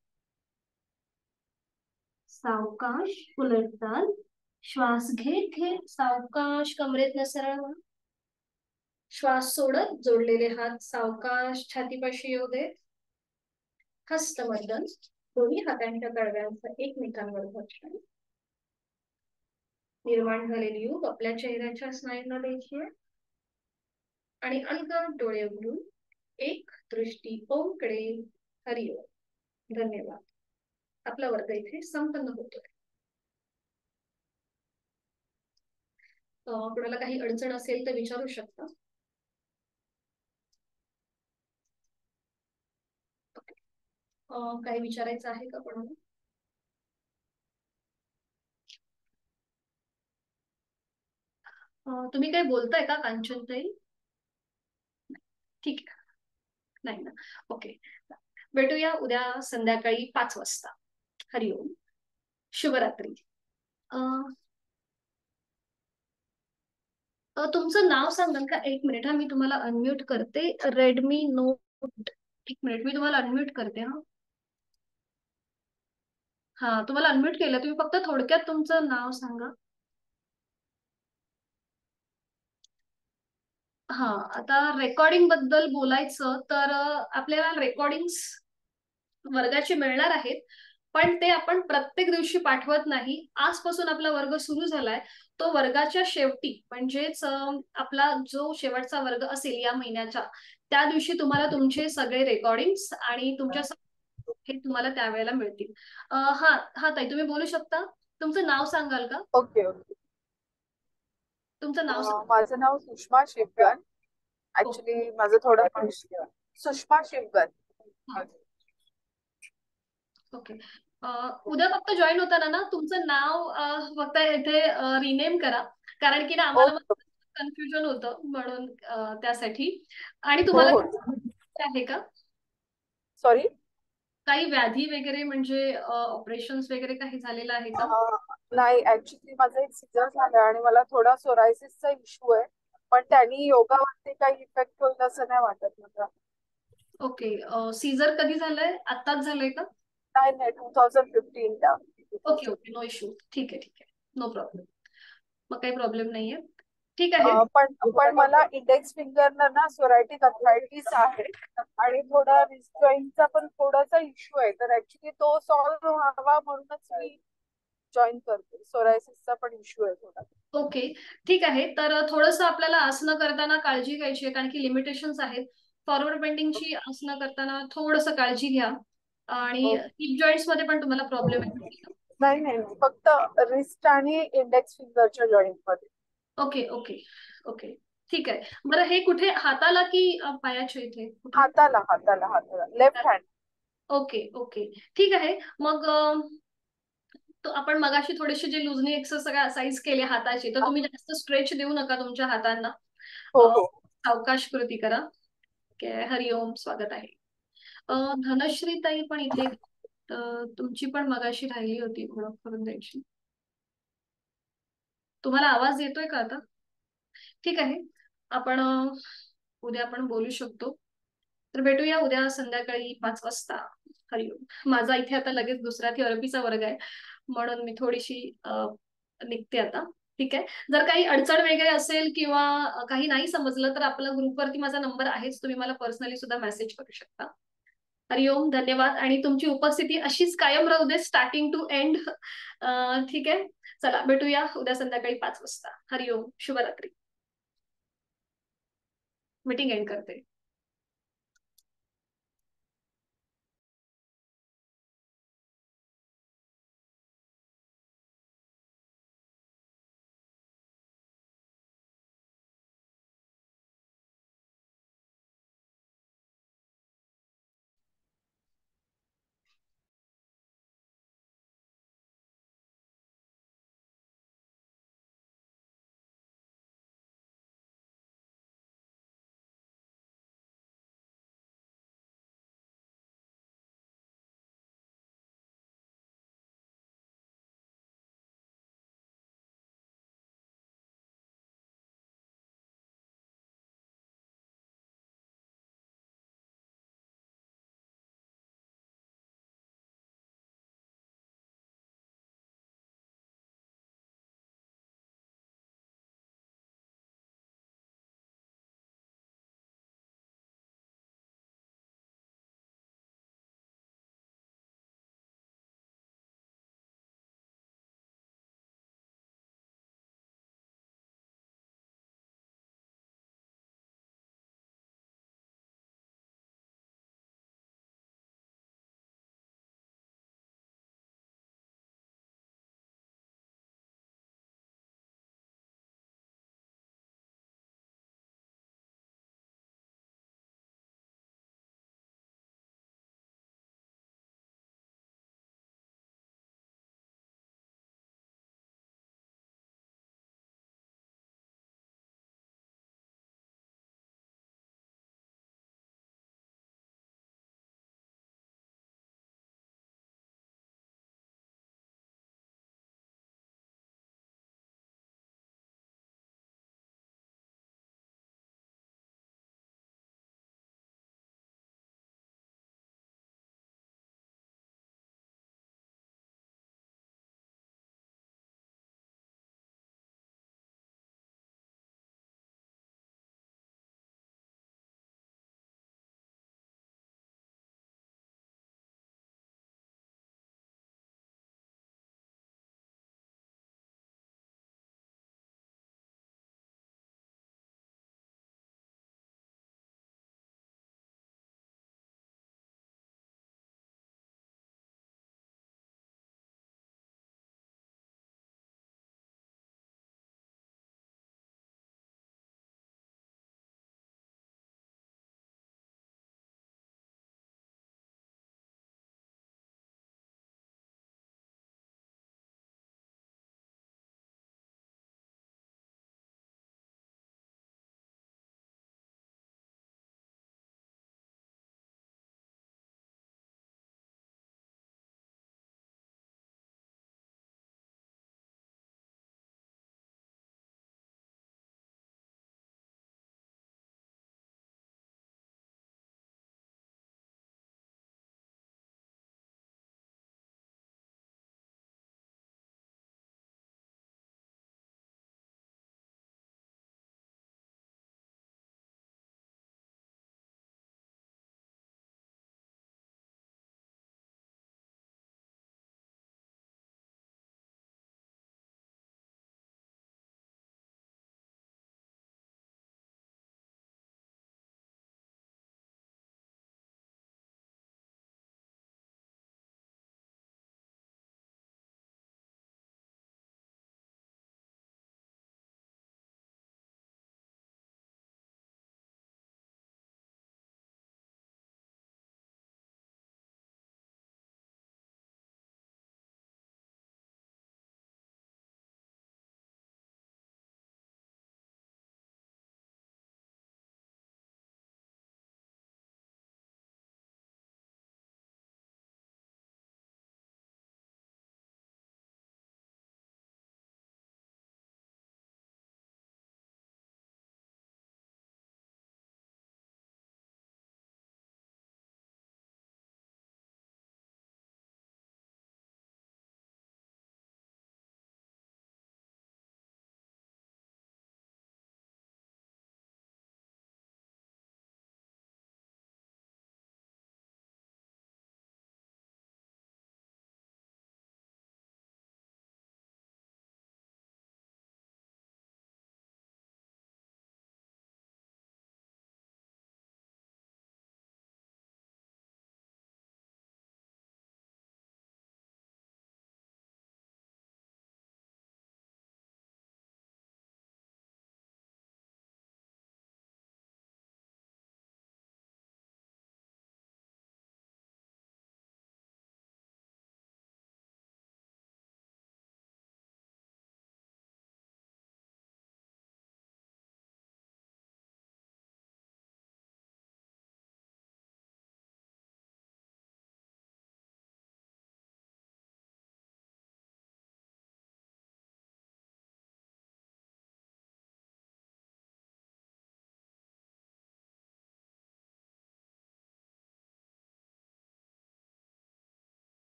सावकाश उलटताल. श्वास घेत घेत सावकाश कमरेतनं सरळ व्हा. श्वास सोडत जोडलेले हात सावकाश छातीपाशी येऊ देत. हस्तमर्दन. दोन्ही हातांच्या तळव्यांचा एकमेकांवर घर्षण. निर्माण झालेली ऊब आपल्या चेहऱ्याच्या स्नायूंना द्यायची आहे. आणि अलगद डोळे उघडून एक दृष्टी ओमकडे. हरिओम. धन्यवाद. आपला वर्ग इथे संपन्न होतोय. कोणाला काही अडचण असेल तर विचारू शकता. काही विचारायचं आहे का कोणाला? तुम्ही काही बोलताय का कांचनताई? ठीक आहे. नाही ना. ओके. भेटूया उद्या संध्याकाळी 5 वाजता. हरिओम. शुभरात्री. तुमचं नाव सांगाल का? 1 मिनिट हा, मी तुम्हाला अनम्यूट करते. Redmi note. 1 मिनिट मी तुम्हाला अनम्यूट करते. हा तुम्हाला अनम्यूट केलं. तुम्ही फक्त थोडक्यात तुमचं नाव सांगा. हा आता रेकॉर्डिंग बद्दल बोलायचं तर आपल्याला रेकॉर्डिंग्स वर्गाचे मिळणार आहेत, पण ते आपण प्रत्येक दिवशी पाठवत नाही. आजपासून आपला वर्ग सुरू झालाय. तो वर्गाच्या शेवटी म्हणजेच आपला जो शेवटचा वर्ग असेल या महिन्याच्या, त्या दिवशी तुम्हाला तुमचे सगळे रेकॉर्डिंग्स आणि तुमच्या हे तुम्हाला त्यावेळेला मिळतील. हा हा ताई तुम्ही बोलू शकता. तुमचं नाव सांगाल का? Okay okay. तुमचं नाव सांगा. माझं नाव सुषमा शिवगन. ऍक्च्युली माझं थोडं सुषमा शिवगन. ओके. उद्या फक्त जॉईन होताना ना तुमचं नाव फक्त इथे रिनेम करा, कारण की ना आम्हाला कन्फ्युजन होतं म्हणून त्यासाठी. आणि तुम्हाला आहे का सॉरी काही व्याधी वगैरे म्हणजे ऑपरेशन्स वगैरे काही झालेलं आहे का? नाही, ऍक्च्युली माझं एक सीझर झालं आणि मला थोडा सोरायसिसचा इश्यू आहे, पण त्यांनी योगावरती काही इफेक्ट होईल असं नाही वाटत मला. ओके. सीझर कधी झालंय? आत्ताच झालंय का? नाही नाही, 2015 ला. Okay okay. No issue. ठीक आहे ठीक आहे. No problem. मग काही प्रॉब्लेम नाहीये. ठीक आहे. पण मला इंडेक्स फिंगर ना सोरायटिक अर्थरायटिस आहे आणि थोडा रिस्ट जॉईंटचा पण थोडासा इश्यू आहे, तर ऍक्च्युली तो सॉल्व्ह व्हावा म्हणूनच मी जॉईन करते. सोरायसिसचा पण इश्यू आहे थोडा. ओके ठीक आहे. तर थोडंसं आपल्याला आसनं करताना काळजी घ्यायची आहे, कारण की लिमिटेशन्स आहेत. फॉरवर्ड बेंडिंगची आसनं करताना थोडंसं काळजी घ्या. आणि हिप जॉईंट्स मध्ये पण तुम्हाला प्रॉब्लेम आहे? नाही नाही, फक्त रिस्ट आणि इंडेक्स फिंगरच्या जॉईंट मध्ये. Okay okay okay. ठीक आहे. बरं हे कुठे, हाताला की पायाच्या इथे? हाताला हाताला हाताला, लेफ्ट हँड. ओके ओके ठीक आहे. मग तो आपण मगाशी थोडेसे जे लुजनी एक्सरसाइज केले हाताची, तर तुम्ही जास्त स्ट्रेच देऊ नका तुमच्या हातांना. सावकाश कृती करा. हरिओम. स्वागत आहे. धनश्री ताई पण इथे, तुमची पण मगाशी राहिली होती ओळख करून द्यायची. तुम्हाला आवाज येतोय का आता? ठीक आहे. आपण उद्या आपण बोलू शकतो. तर भेटूया उद्या संध्याकाळी 5 वाजता. हरिओम. माझा इथे आता लगेच दुसरा थेरपीचा वर्ग आहे, म्हणून मी थोडीशी निघते आता. ठीक आहे. जर काही अडचण वगैरे असेल किंवा काही नाही समजलं तर आपला ग्रुपवरती माझा नंबर आहेच, तुम्ही मला पर्सनली सुद्धा मेसेज करू शकता. हरिओम. धन्यवाद. आणि तुमची उपस्थिती अशीच कायम राहू दे, स्टार्टिंग टू एंड. ठीक आहे. चला भेटूया उद्या संध्याकाळी 5 वाजता. हरिओम. शुभरात्री. मीटिंग एंड करते.